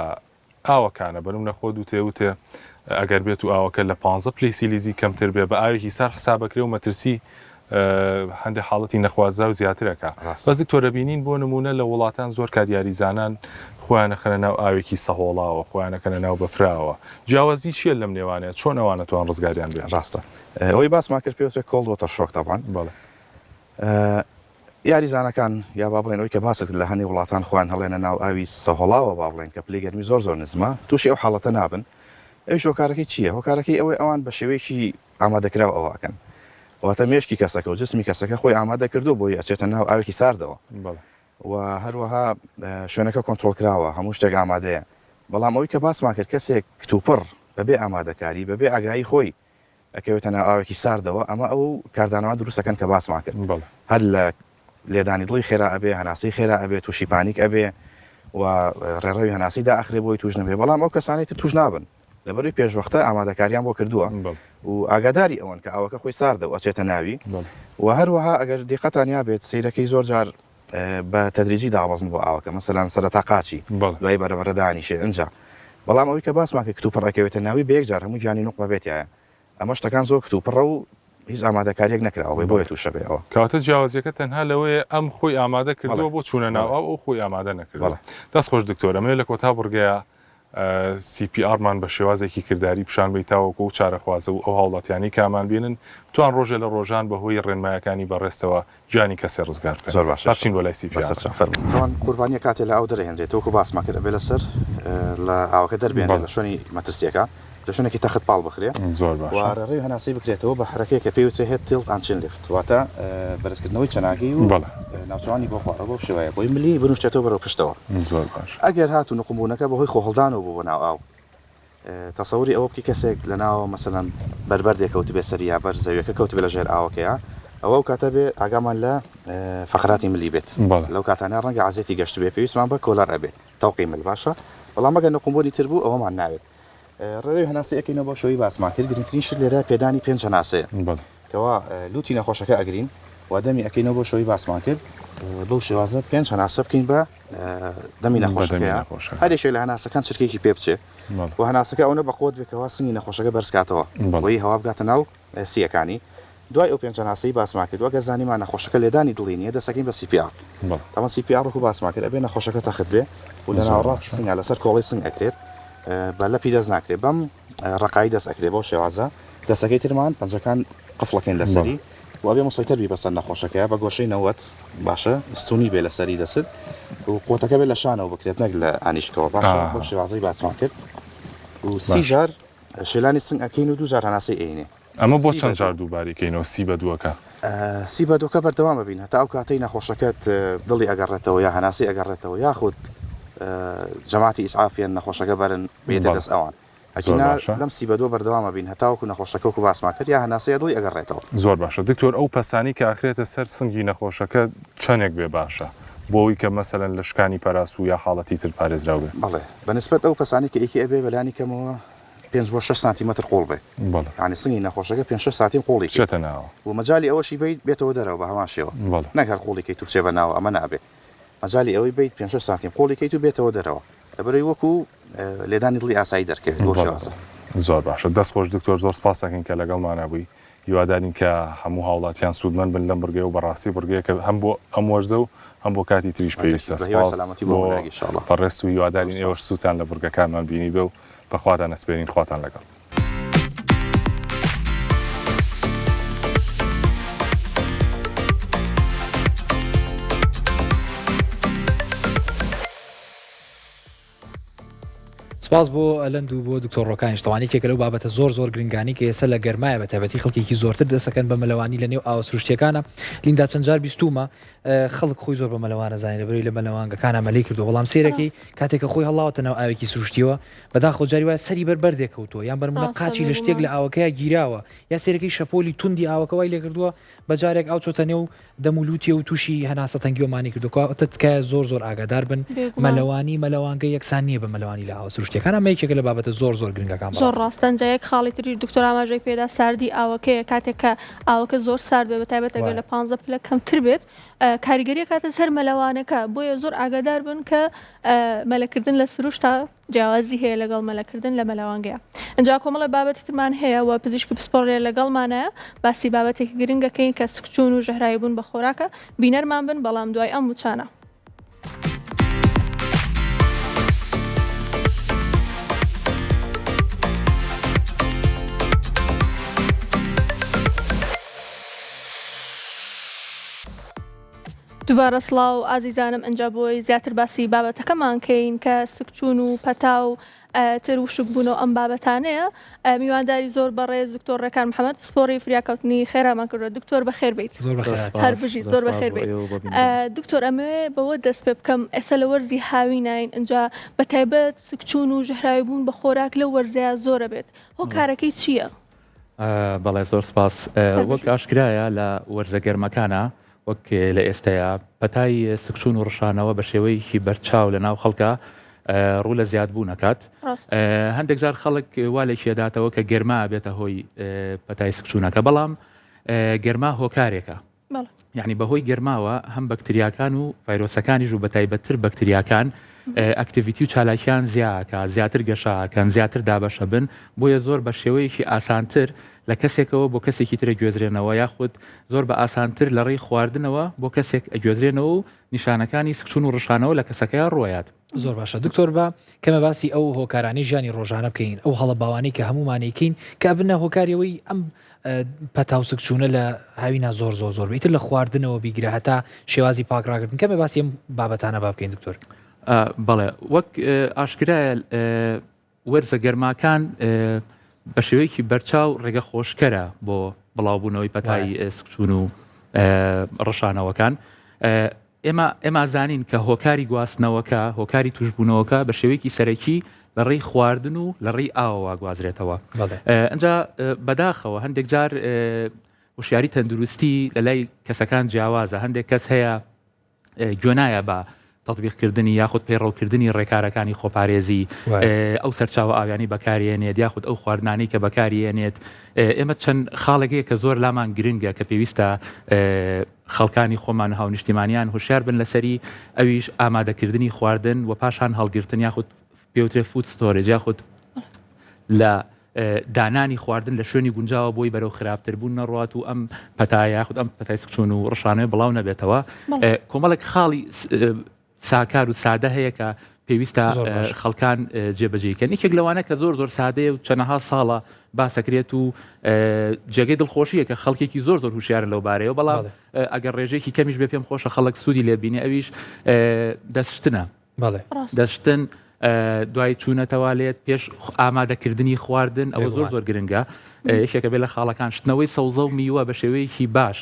ئاوەکانە بەرم نەخۆ دووتێوتێ ئەگەر بێت و ئاوەکە لە 15 پلەی سیلیزی کەمتر بێ بە ئاوێکی سار حسابەکرێ و مەترسی هەندێک حاڵەتی نەخوازرا و زیاترەکە بەزی تۆرە بینین بۆ نمونە لە وڵاتان زۆر کاریاریزانان خۆیانە خەنە ناو ئاوێکی سەهۆڵاوە خۆیانەکەنە ناو بەفراوە جیاوازی چیە لەم نێوانێت چۆن ئەوانە توان ڕزگاریان بێت ڕاستە ئەوەی باسمان کرد پێوتێت کۆڵد وۆتەر شۆک تاوان یاریزانەکان یا با بڵێن ئەوی کە باست لە هەنێ وڵاتان خۆیان هەڵێنە ناو ئاوی سەهۆڵاوە با بڵێن کە پلەی گەرمی زۆر نزمە تووشی ئەو حاڵەتە نابن ئەویش هۆکارەکەی چییە هۆکارەکەی ئەوەی ئەوان بە شێوەیەکی ئامادەکراوە ئەوەکەن واتە مێشکی کەسەکە و جسمی کەسەکە خۆی ئامادە کردو بۆی ئەچێتە ناو ئاوێکی ساردەوە و هەروەها شوێنەکە کۆنتترۆل کراوە هەموو شتێک ئامادەیە بەڵام ئەوەی کە باسمان کرد کەسێک کتوپڕ بەبێ ئامادەکاری بەبێ ئاگایی خۆی ئەکەوێتە ناو ئاوێکی ساردەوە ئەمە ئەو کاردانەوە دروستەکەن کە باسمان کرد هەر لە لێدانی دڵی خێرا ئەبێ هەناسەی خێرا ئەبێ تووشی پانیک ئەبێ و ڕێڕەوی هەناسیدا ئەخرێ بۆی توش نەبێ بەڵام ئەو کەسانی تر توش نابن لەبەروی پێشوەختە ئامادەکاریان بۆ کردووە و ئاگاداری ئەوەن کە ئەوەکە خۆی ساردەوە ئەچێتە ناوی و هەروەها ئەگەر دیقەتانیا بێت سیرەکەی زۆر جار بە تەدریجی دابەزن بۆ ئاوەکە مەسەلەن سەرەتا قاچی دوای بەرەبەردانیشێ ئەنجا بەڵام ئەوەی کە باسمان کە کتوپڕەکەوێتە ناوی بە یەکجار هەموو گیانی نوقمە بێتایە ئەمە شتەکان زۆر کتوپڕە و هیچ ئامادەکاریەک نەکراوە بۆیە تووشە بێەوە کاتە جیاوازیەکە تەنها لەوەیە ئەم خۆی ئامادە کردەوە بۆ چوونە ناو ئەو خۆی ئامادە نەکردەوە دەست خۆش دکتۆرە من لە کۆتا بڕگەیە CPRمان بە شێوازێکی کردداری پیشان بیتەوەکو و چارەخوازە و ئەو هاوڵاتیانی کامان بینن توان ڕۆژە لە ڕۆژان بەهۆی ڕێنمایەکانی بەڕێستەوە جانی کەسێ ڕزگار بکەن. زۆر باش بچین بۆ لای CPR. تاوان قوربانیە کاتێ لە ئاو دەرهێنرێتەوە و باسمان کرد بێ لەسەر لە ئاوەکە دەربێن لە شوێنی مەترسیەکە لە شوێنێکی تەخت پاڵ بخرێ زۆر باش وارەڕێ هەناسی بکرێتەوە بە حرەکەی کە پێوترێ هێت تیلت ئانچین لفت واتە بەرزکردنەوەی چەناگی و ناوچوانی بۆ خوارە بۆ شێوەیە بۆی ملی بنوشتێتەوە بەرەو پشتەوە. زۆر باش ئەگەر هاتو نقمبوونەکە بەهۆی خۆهڵدانەوە بۆ ناو ئاو تەسەوری ئەوە بکە کەسێک لە ناوە مەسەلەن بەربەردێک کەوت بێ سەریا بەر زەویەکە کەوت بێ لە ژێر ئاوەکەیە ئەوە و کاتە بێ ئاگامان لە فەقراتی ملی بێت لەو کاتانە ڕەنگە عزیێتی گەشت بێ پێویستمان بە کۆلەر ئەبێ تەوقی مل باشە بەڵام ئەگەر نقمبوونی تر بوو ئەوەمان ناوێت. ڕێوی هەناسی ئەەکەینەوە بۆ شەوەی باسمان کرد گرنگترین شت لێرە پێدانی 5 هەناسەیە کەوا لوتی نەخۆشەکە ئەگرین وادەمی ئەەکەینەوە بۆ شەوەی باسمان کرد بەو شێوازە 5 هەناسە بکەین بە دەمی نەخۆشەکەیە هەرێکێک لە هەناسەکان چرکێکی پێ بچێت و هەناسەکە ئەوە بەخۆت بکەوە سنگی نەخۆشەکە بەرزکاتەوە بۆی هەوا بگاتە ناو سیەکانی دوای ئەو 5 هەناسەی باسمان کرد وەگە زانیمان نەخۆشەکە لێدانی دڵی نیە دەسەکەین بە CPR تاوان CPR ڕۆ باسمان کرد ئەبێ نەخۆشەکە تەخت بێ و لە ناوەڕاستی سنگا لەسەر کۆڵی سنگ ئەکرێت بە لەپی دەست ناکرێت بەم ڕقایی دەست ئەکرێت بۆ شێوازە دەسەکەی ترمان پەنجەکان قفڵەکەین لەسەری و بێ مسەیتەر بی بەسەر نەخۆشەکەیە بە گۆشەی 90 باشە ستونی بێ لەسەری دەست و قوتەکە بێت لە شانەوە بکرێت نەک لە ئانیشکەوە باشە بۆ شێوازەی باسمان کرد و 30 شێلانی سنگ ئەکەین و 2 هەناسەی عینێ ئەمە بۆ چەند جار دووبارێکەینەوە 30 بە 2ەکە 30 بە 2 بەردەوام ببین هەتا ئەو کاتەی نەخۆشەکەت دڵی ئەگەڕێتەوە یا هەناسی ئەگەڕێتەوە یاخود جەماعەتی ئیسعافیان نەخۆشەکە بەرن بێتە دەست ئەوان ئەکینا لەم 30 بە 2 بەردەوامە بین هەتاوەکو نەخۆشەکە و باسمان کرد یا هەناسەیە دڵی ئەگەڕێتەوە. زۆر باشە دکتۆر ئەو پەسانی کە ئاخرێتە سەر سنگی نەخۆشەکە چەندێک بێ باشە بۆەوەی کە مەسەلەن لە شکانی پەراس و یا حاڵەتی تر پارێزراو بێ. بەڵێ بەنسبەت ئەو پەسانی کە ئێکی ئەبێ بەلانی کەمەوە 5-6 سانتیمەتر قوڵ بێ ینی سنگی نەخۆشەکە 5-6 سانتیم قوڵی چێتە ناوە و مەجای ئەوەشی بیت بێتەوە دەرەوە بە هەمان شێوە نەگەر قوڵیکەی تو بچێ بە ناوە ئەمە نابێ مەجای ئەوەی بیت 5-6 سانتیم قوڵیکەی تو بێتەوە دەرەوە لەبەرەوەی وەکو لێدانی دڵی ئاسایی دەرکەوێت بۆ شێوازە. زۆر باشە دەست خۆش دکتۆر زۆر سپاسەکەین کە لەگەڵمانە بووی هیوادارین کە هەموو هاوڵاتیان سوودمەند بن لەم بڕگەی و بەڕاستی بڕگەیە کە هەم بۆ ئەم وەرزە و هەم بۆ کاتی تریش پێویستە پەڕێست و هیوادارین ئێوەش سووتان لە بڕگەکانمان بینی بێ و بەخواتان ئەسپێرین خواتان لەگەڵ. سپاس بۆ ئەلەند و بۆ دکتۆر ڕۆکانیش تەوانی کێکە لەو بابەتە زۆر گرنگانی کە ئێستا لە گەرمایە بە تایبەتی خەڵکێکی زۆرتر دەسەکەن بە مەلەوانی لە نێو ئاوە سروشتیەکانە لیندا چەند جار بیستومە خەڵک خۆی زۆر بە مەلەوانە زانانی لەبەری لە مەلەوانگەکان ئەمەلەی کردو بەڵام سێرەکەی کاتێکە خۆی هەڵاوەتە ناو ئاوێکی سروشتیەوە بەداخۆ جاری وایە سەری بەربەردێک کەوتووە یان بەرمونە قاچی لە شتێک لە ئاوەکەیە گیراوە یا سێرەکەی شەپۆلی توندی ئاوەکەوای لێ کردووە بەجارێک ئاو چۆتە نێو دەمولوتیە و تووشی هەناسە تەنگیۆمانی کردوکە تکایە زۆر ئاگادار بن مەلەوانگە یەکسان نییە بە مەلەوانی لە ئاوە سروشتیەکان ئەمە یەکێکە لە بابەتە زۆر گرنگەکان زۆر ڕاستەنجەیەک خاڵی تری دکتۆر ئاماژەی پێدا ساردی ئاوەکەیە کاتێک کە ئاوەکە زۆر سارد بێ بەتایبەت ئەگەر لە 15 پلە کەمتر بێت کاریگەریە کاتە سەر مەلەوانەکە بۆیە زۆر ئاگادار بن کە مەلەکردن لە سروشتا جیاوازی هەیە لەگەڵ مەلەکردن لە مەلەوانگەیە. ئەنجا کۆمەڵە بابەتی ترمان هەیە و پزیشکی پسپۆڕێ لەگەڵمانەیە باسی بابەتێکی گرنگەکەین کە سکچون و ژەهرایی بوون بە خۆراکە بینەرمان بن بەڵام دوای ئەم وچانە. دووبارە سڵاو ئازیزانم ئەنجا بۆی زیاتر باسی بابەتەکەمان کەین کە سکچون و پەتا و تر و شک بوون و ئەم بابەتانەیە میوانداری زۆر بەڕێز دکتۆر ڕێکان محەممەد پسپۆڕی فریاکەوتنی خێرامان کردووە دکتۆر بەخێر بیت هەر بژیت زۆر بەخێر بیت دکتۆر ئەمەوێ بەوە دەست پێ بکەم ئێستا لە وەرزی هاوی ناین ئەنجا بە تایبەت سکچون و ژەهراوی بوون بە خۆراک لە وەرزەیە زۆرە بێت هۆ کارەکەی چییە؟ بەڵێ زۆر سپاس وەک ئاشکرایە لە وەرزە گەرمەکانە وەک لە ئێستەیە پەتای سکچون و ڕشانەوە بە شێوەیەکی بەرچاو لە ناو خەڵکە ڕوو لە زیادبوو نەکات هەندێک جار خەڵک وا لێکێداتەوە کە گەرما بێتە هۆی پەتای سکچوونەکە بەڵام گەرما هۆکارێکە یعنی بەهۆی گەرماوە هەم بەکتریاکان و ڤایرۆسەکانیش و بەتایبەتتر بەکتریاکان ئەکتیڤیتی و چالاکیان زیاکە زیاتر گەشاکەن زیاتر دابەشە بن بۆیە زۆر بە شێوەیەکی ئاسانتر لە کەسێکەوە بۆ کەسێکی ترە گوێزرێنەوە یاخود زۆر بە ئاسانتر لە ڕێی خواردنەوە بۆ کەسێک ئەگوێزرێنەوە و نیشانەکانی سکچون و ڕشانەوە لە کەسەکەیان ڕۆیات. زۆر باشە دکتۆر بە کەمە باسی ئەو هۆکارانی ژیانی ڕۆژانە بکەین ئەو هەڵە باوانەی کە هەمومانێکین کە بنە هۆکاریەوەی ئەم پەتاو سکچوونە لە هاوینە زۆر بیتر لە خواردنەوە بیگرە هەتا شێوازی پاکراکردن کەمە باسی ئەم بابەتانە با بکەین دکتۆر. بەڵێ وەک ئاشکرایە وەرزە گەرماکان بە شێوەیەکی بەرچاو ڕێگە خۆشکەرە بۆ بڵاوبوونەوەی پەتای سکچون و ڕەشانەوەکان. ئێمە زانین کە هۆکاری گواستنەوەکە هۆکاری توشبوونەوەکە بە شێوەیەکی سەرەکی لە ڕێی خواردن و لە ڕێی ئاوەوە گوازرێتەوە. ئەنجا بەداخەوە هەندێک جار وشیاری تەندروستی لە لای کەسەکان جیاوازە هەندێک کەس هەیە گوێنایە بە تەطبیقکردنی یاخود پەیڕەوکردنی ڕێکارەکانی خۆپارێزی ئەو سەرچاوە ئاویانی بەکارێنێت یاخود ئەو خواردنانی کە بەکارێنێت. ئێمە چەند خاڵێکەیە کە زۆر لامان گرنگە کە پێویستە خەڵکانی خۆمان هاونیشتیمانیان هوشیار بن لەسەری ئەویش ئامادەکردنی خواردن و پاشان هەڵگرتن یاخود پێوترێ فود ستۆرێج یاخود لە دانانی خواردن لە شوێنی گونجاوە بۆی بەرەو خراپتربوون نەڕات و ئەم پەتای یاخود ئەم پەتای سکچون و ڕەشانەوە بڵاو نەبێتەوە. کۆمەڵێک خاڵی ساکار و سادە هەیە کە پێویستە خەڵکان جێبەجێکەن. یەکێک لەوانە کە زۆر سادەیە و چەندەها ساڵە باسەکرێت و جێگەی دڵخۆشیە کە خەڵکێکی زۆر هوشیارە لەو بارەیەوە بەڵام ئەگەر ڕێژێکی کەمیش بێ پێم خۆشە خەڵک سوودی لێبینێ ئەویش دەستشتنە دەستشتن دوای چوونەتەوە لێت پێش ئامادەکردنی خواردن ئەوە زۆر گرنگە. یەکێکە بێت لە خاڵەکان شتنەوەی سەوزە و میوە بە شێوەیەکی باش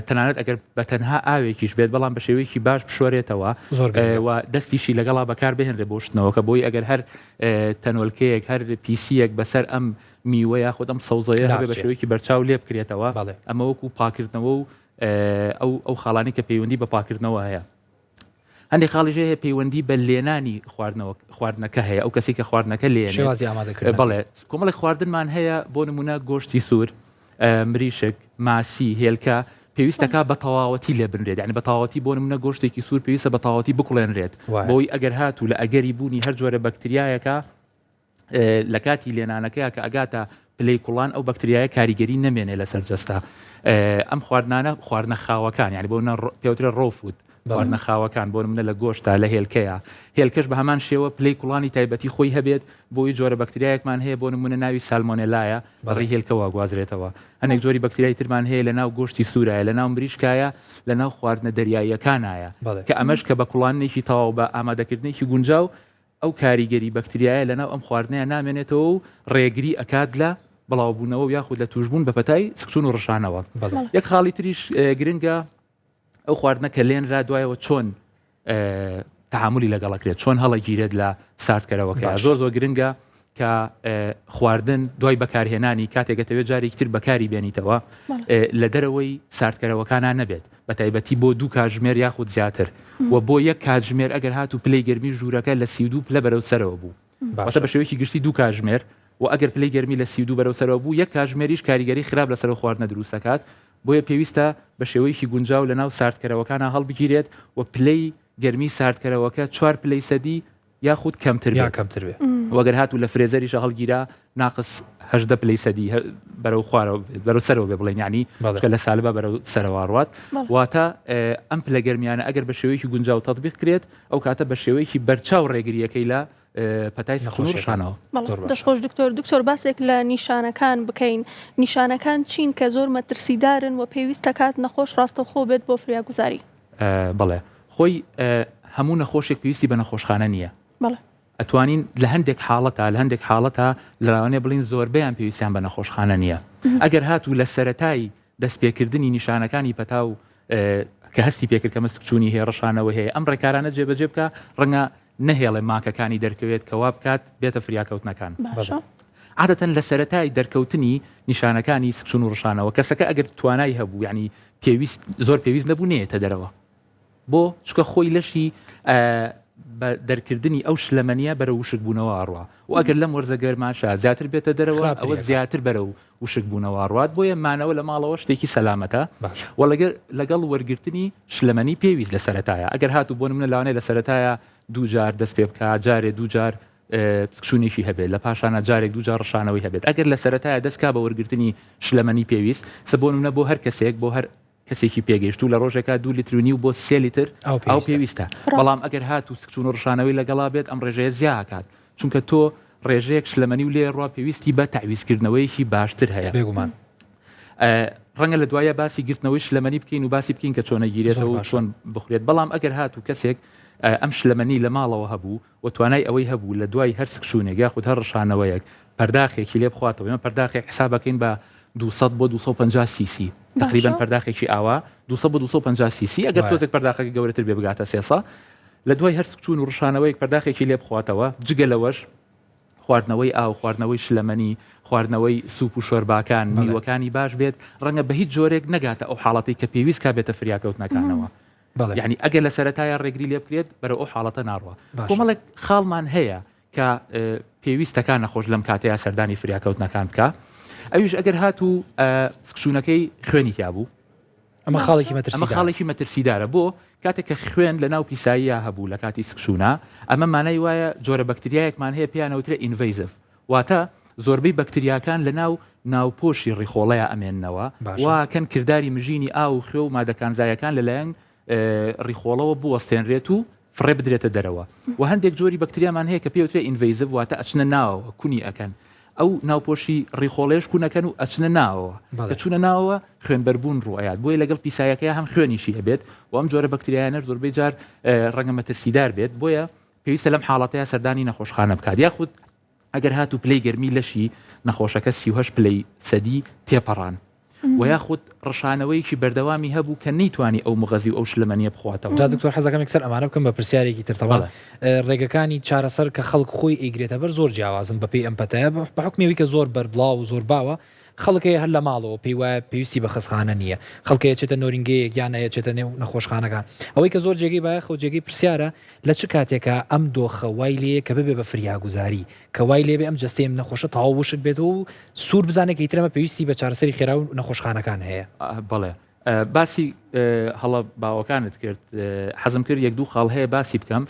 تەنانەت ئەگەر بە تەنها ئاوێکیش بێت بەڵام بە شێوەیەکی باش بشۆرێتەوە و دەستیشی لەگەڵا بەکار بهێنرێ بۆ شتنەوەکە بۆی ئەگەر هەر تەنۆلکەیەک هەر پیسیەک بەسەر ئەم میوە یاخود ئەم سەوزەیە هەبێ بە شێوەیەکی بەرچاو لێ بکرێتەوە. ئەمە وەکو پاکردنەوە و ئەو خاڵانی کە پەیوەندی بە پاکردنەوە هەیە. هەندێک خاڵیش هەیە پەیوەندی بە لێنانی خواردنەکە هەیە ئەو کەسی کە خواردنەکە لێنێ بەڵێ کۆمەڵی خواردنمان هەیە بۆ نمونە گۆشتی سوور مریشک ماسی هێلکە پێویستەکە بە تەواوەتی لێ بنرێت یعنی بە تەواوەتی بۆ نمونە گۆشتێکی سوور پێویستە بە تەواوەتی بکوڵێنرێت بۆی ئەگەر هاتوو لە ئەگەری بوونی هەر جۆرە بەکتریایەکە لە کاتی لێنانەکەیە کە ئەگاتە پلەی کوڵان ئەو بەکتریایە کاریگەری نەمێنێ لەسەر جەستا. ئەم خواردنانە خواردنە خاوەکان یعنی بۆ پێوترە ڕۆ فود خواردنە خاوەکان بۆ منە لە گۆشتا لە هێلکەیە هێلکەش بە هەمان شێوە پلەی کوڵانی تایبەتی خۆی هەبێت بۆی جۆرە بەکتریایەکمان هەیە بۆ نمونە ناوی سالمۆنێلایە بەڕێی هێلکەوە گوازرێتەوە. هەندێک جۆری بەکتریای ترمان هەیە لە ناو گۆشتی سوورایە لە ناو مریشکایە لە ناو خواردنە دەریاییەکانایە کە ئەمەش کە بە کوڵانێکی تەواو بە ئامادەکردنێکی گونجاو ئەو کاریگەری بەکتریایە لە ناو ئەم خواردنەیە نامێنێتەوە و ڕێگری ئەکات لە بڵاوبوونەوە یاخود لە توشبوون بە پەتای سکچون و ڕەشانەوە. یەک خاڵی تریش گرنگە ئەو خواردنە کە لێنرا دوایەوە چۆن تەعاملی لەگەڵەکرێت چۆن هەڵەگیرێت لە ساردکەرەوەکە زۆر گرنگە کە خواردن دوای بەکارهێنانی کاتێکەوێت جارێکی تر بەکاری بێنیتەوە لە دەرەوەی ساردکەرەوەکانان نەبێت بە تایبەتی بۆ 2 کاتژمێر یاخود زیاتر و بۆ 1 کاتژمێر ئەگەر هاتو پلەی گەرمی ژوورەکە لە 32 پلە بەرەو سەرەوە بوو واتە بە شێوەیەکی گشتی 2 کاتژمێر و ئەگەر پلەی گەرمی لە 32 بەرەو سەرەوە بوو 1 کاتژمێریش کاریگەری خراپ لەسەر خواردنە دروستەکات بۆیە پێویستە بە شێوەیەکی گونجاو لە ناو ساردکەرەوەکانە هەڵبگیرێت و پلەی گەرمی ساردکەرەوەکە 4 پلەی سەدی یاخود کەمتر بێ وەگەر هاتوو لە فرێزەریشە هەڵگیرا ناقص 18 پلەی سەدی بەرەو خوارەوە بەرەو سەرەوە بێ بڵێن ینی لە سالبە بەرەو سەرەوە ڕوات واتە ئەم پلە گەرمیانە ئەگەر بە شێوەیەکی گونجاو تەطبیق کرێت ئەو کاتە بە شێوەیەکی بەرچاو ڕێگریەکەی لە پەتای سەخۆشانەوە. دەشخۆش دکتۆر باسێک لە نیشانەکان بکەین نیشانەکان چین کە زۆر مەترسیدارن و پێویستە کات نەخۆش ڕاستەوخۆ بێت بۆ فریاگوزاری. بەڵێ خۆی هەموو نەخۆشێک پێویستی بە نەخۆشخانە نییە ئەتوانین لە هەندێک حاڵەتە لەراوانێ بڵین زۆربەیان پێویستیان بە نەخۆشخانە نییە ئەگەر هاتوو لە سەرەتای دەستپێکردنی نیشانەکانی پەتاو کە هەستی پێکرد کە مەسکچوونی هەیە ڕەشانەوە هەیە ئەم ڕێکارانە جێبەجێ بکە ڕەنگە نەهێڵێ ماکەکانی دەرکەوێت کەوا بکات بێتە فریاکەوتنەکان. عادەتەن لە سەرەتای دەرکەوتنی نیشانەکانی سکچون و ڕەشانەوە کەسەکە ئەگەر توانای هەبوو ینی زۆر پێویست نەبوو نێتە دەرەوە بۆ چکە خۆی لەشی بە دەرکردنی ئەو شلەمەنیە بەرە وشک بوونەوە ئاڕوا و ئەگەر لەم وەرزە گەرماشە زیاتر بێتە دەرەوە ئەوە زیاتر بەرە و وشک بوونەوە ڕوات بۆیە مانەوە لە ماڵەوە شتێکی سەلامەتە و لەگەڵ وەرگرتنی شلەمەنی پێویست لە سەرەتایە ئەگەر هاتوو بۆ منە لاوانەیە لە سەرەتایە دووجار دەست پێ بکە جارێ دووجار سکشونێکی هەبێت لە پاشانە جارێک دووجار ڕشانەوەی هەبێت ئەگەر لە سەرەتایە دەستکا بە وەرگرتنی شلەمەنی پێویست سبۆ منە بۆ هەر کەسێک بۆ هەر کەسێکی پێگەیشت و لە ڕۆژێکا 2 لیترونی و بۆ 3 لیتر ئەو پێویستە بەڵام ئەگەر هات و سکچون و ڕشانەوەی لەگەڵا بێت ئەم ڕێژەیە زیاکات چونکە تۆ ڕێژەیەک شلەمەنی و لێ ڕوا پێویستی بە تعویزکردنەوەیکی باشتر هەیە بێگومان ڕەنگە لە دوایە باسی گرتنەوەی شلەمەنی بکەین و باسی بکەین کە چۆنە گیرێتەوە و چۆن بخورێت بەڵام ئەگەر هات و کەسێک ئەم شلەمەنی لە ماڵەوە هەبوو و توانای ئەوەی هەبوو لە دوای هەر سکشونێک یاخود هەر ڕشانەوەیەک پەرداخێکی لێ بخواتەوە ئێمە پەرداخێک حسابەکەین بە 200 بۆ 250 سیسی تقریبا پەرداخێکی ئاوا 200 بۆ 250 سیسی ئەگەر تۆزێک پەرداخەکە گەورەتر بێ بگاتە 300 لە دوای هەر سکچون و ڕشانەوەیەک پەرداخێکی لێ بخواتەوە جگە لەوەش خواردنەوەی ئاو خواردنەوەی شلەمەنی خواردنەوەی سوپ و شۆرباکان میوەکانی باش بێت ڕەنگە بە هیچ جۆرێک نەگاتە ئەو حاڵەتی کە پێویست کا بێتە فریاکەوتنەکانەوە یعنی ئەگەر لە سەرەتایە ڕێگری لێ بکرێت بەرە ئەو حاڵەتە ناڕوە کۆمەڵێک خاڵمان هەیە کە پێویستەکان نەخۆش لەم کاتەیە سەردانی فریاکەوتنەکان بکە ئەویش ئەگەر هات و سکشونەکەی خوێنی تیا بوو ئەمە خاڵێکی مەترسیدارە بۆ کاتێک کە خوێن لە ناو پیساییە هەبوو لە کاتی سکشونە ئەمە مانای وایە جۆرە بەکتریایەکمان هەیە پێیانەوترێ ئینڤیزڤ واتە زۆربەی بەکتریاکان لە ناوپۆشی ڕیخۆڵەیە ئەمێننەوە واکەن کردداری مژینی ئاو و خوێ و مادەکانزایەکان لەلایەن ڕیخۆڵەوە بوەستێنرێت و فڕێ بدرێتە دەرەوە و هەندێک جۆری بەکتریامان هەیە کە پێوترێ ئینڤیزڤ واتە ئەچنە ناوەوە کونی ئەکەن ئەو ناوپۆشی ڕیخۆڵێش کوونەکەن و ئەچنە ناوەوە کە چوونە ناوەوە خوێنبەربوون ڕوایات بۆیە لەگەڵ پیسایەکەی هەم خوێنیشی هەبێت و ئەم جۆرە بەکتریایانە زۆربەی جار ڕەنگە مەترسیدار بێت بۆیە پێویستە لەم حاڵەتەیە سەردانی نەخۆشخانە بکات یاخود ئەگەر هات و پلەی گەرمی لەشی نەخۆشەکە 38 پلەی سەدی تێپەڕان و یاخود ڕشانەوەیکی بەردەوامی هەبوو کە نەیتوانی ئەو مغەزی و ئەو شلەمەنیە بخواتەوە جا دکتۆر حەزەکەم یەکسەر ئەمانە بکەم بە پرسیارێکی ترتەوە ڕێگەکانی چارەسەر کە خەڵک خۆی ئەیگرێتە بەر زۆر جیاوازم بەپێی ئەم پەتەیە بە حکمێوی کە زۆر بەربڵاو و زۆر باوە خەڵکەیە هەر لە ماڵەوە پێی وایە پێویستی بە خستخانە نییە خەڵکەیە چێتە نۆرینگەیەک یانەیە چێتە نێو نەخۆشخانەکان ئەوەی کە زۆر جێگەی باە خەو جێگەی پرسیارە لە چ کاتێکە ئەم دۆخە وای لێ کە ببێ بە فریاگوزاری کە وای لێبێ ئەم جستەیەم نەخۆشە تەواو وشک بێتەوە و سوور بزانێت کە ئیترەمە پێویستی بە چارەسەری خێرا و نەخۆشخانەکان هەیە بەڵێ باسی هەڵە باوەکانت کرد حەزم کرد یەک دوو خاڵ هەیە باسی بکەم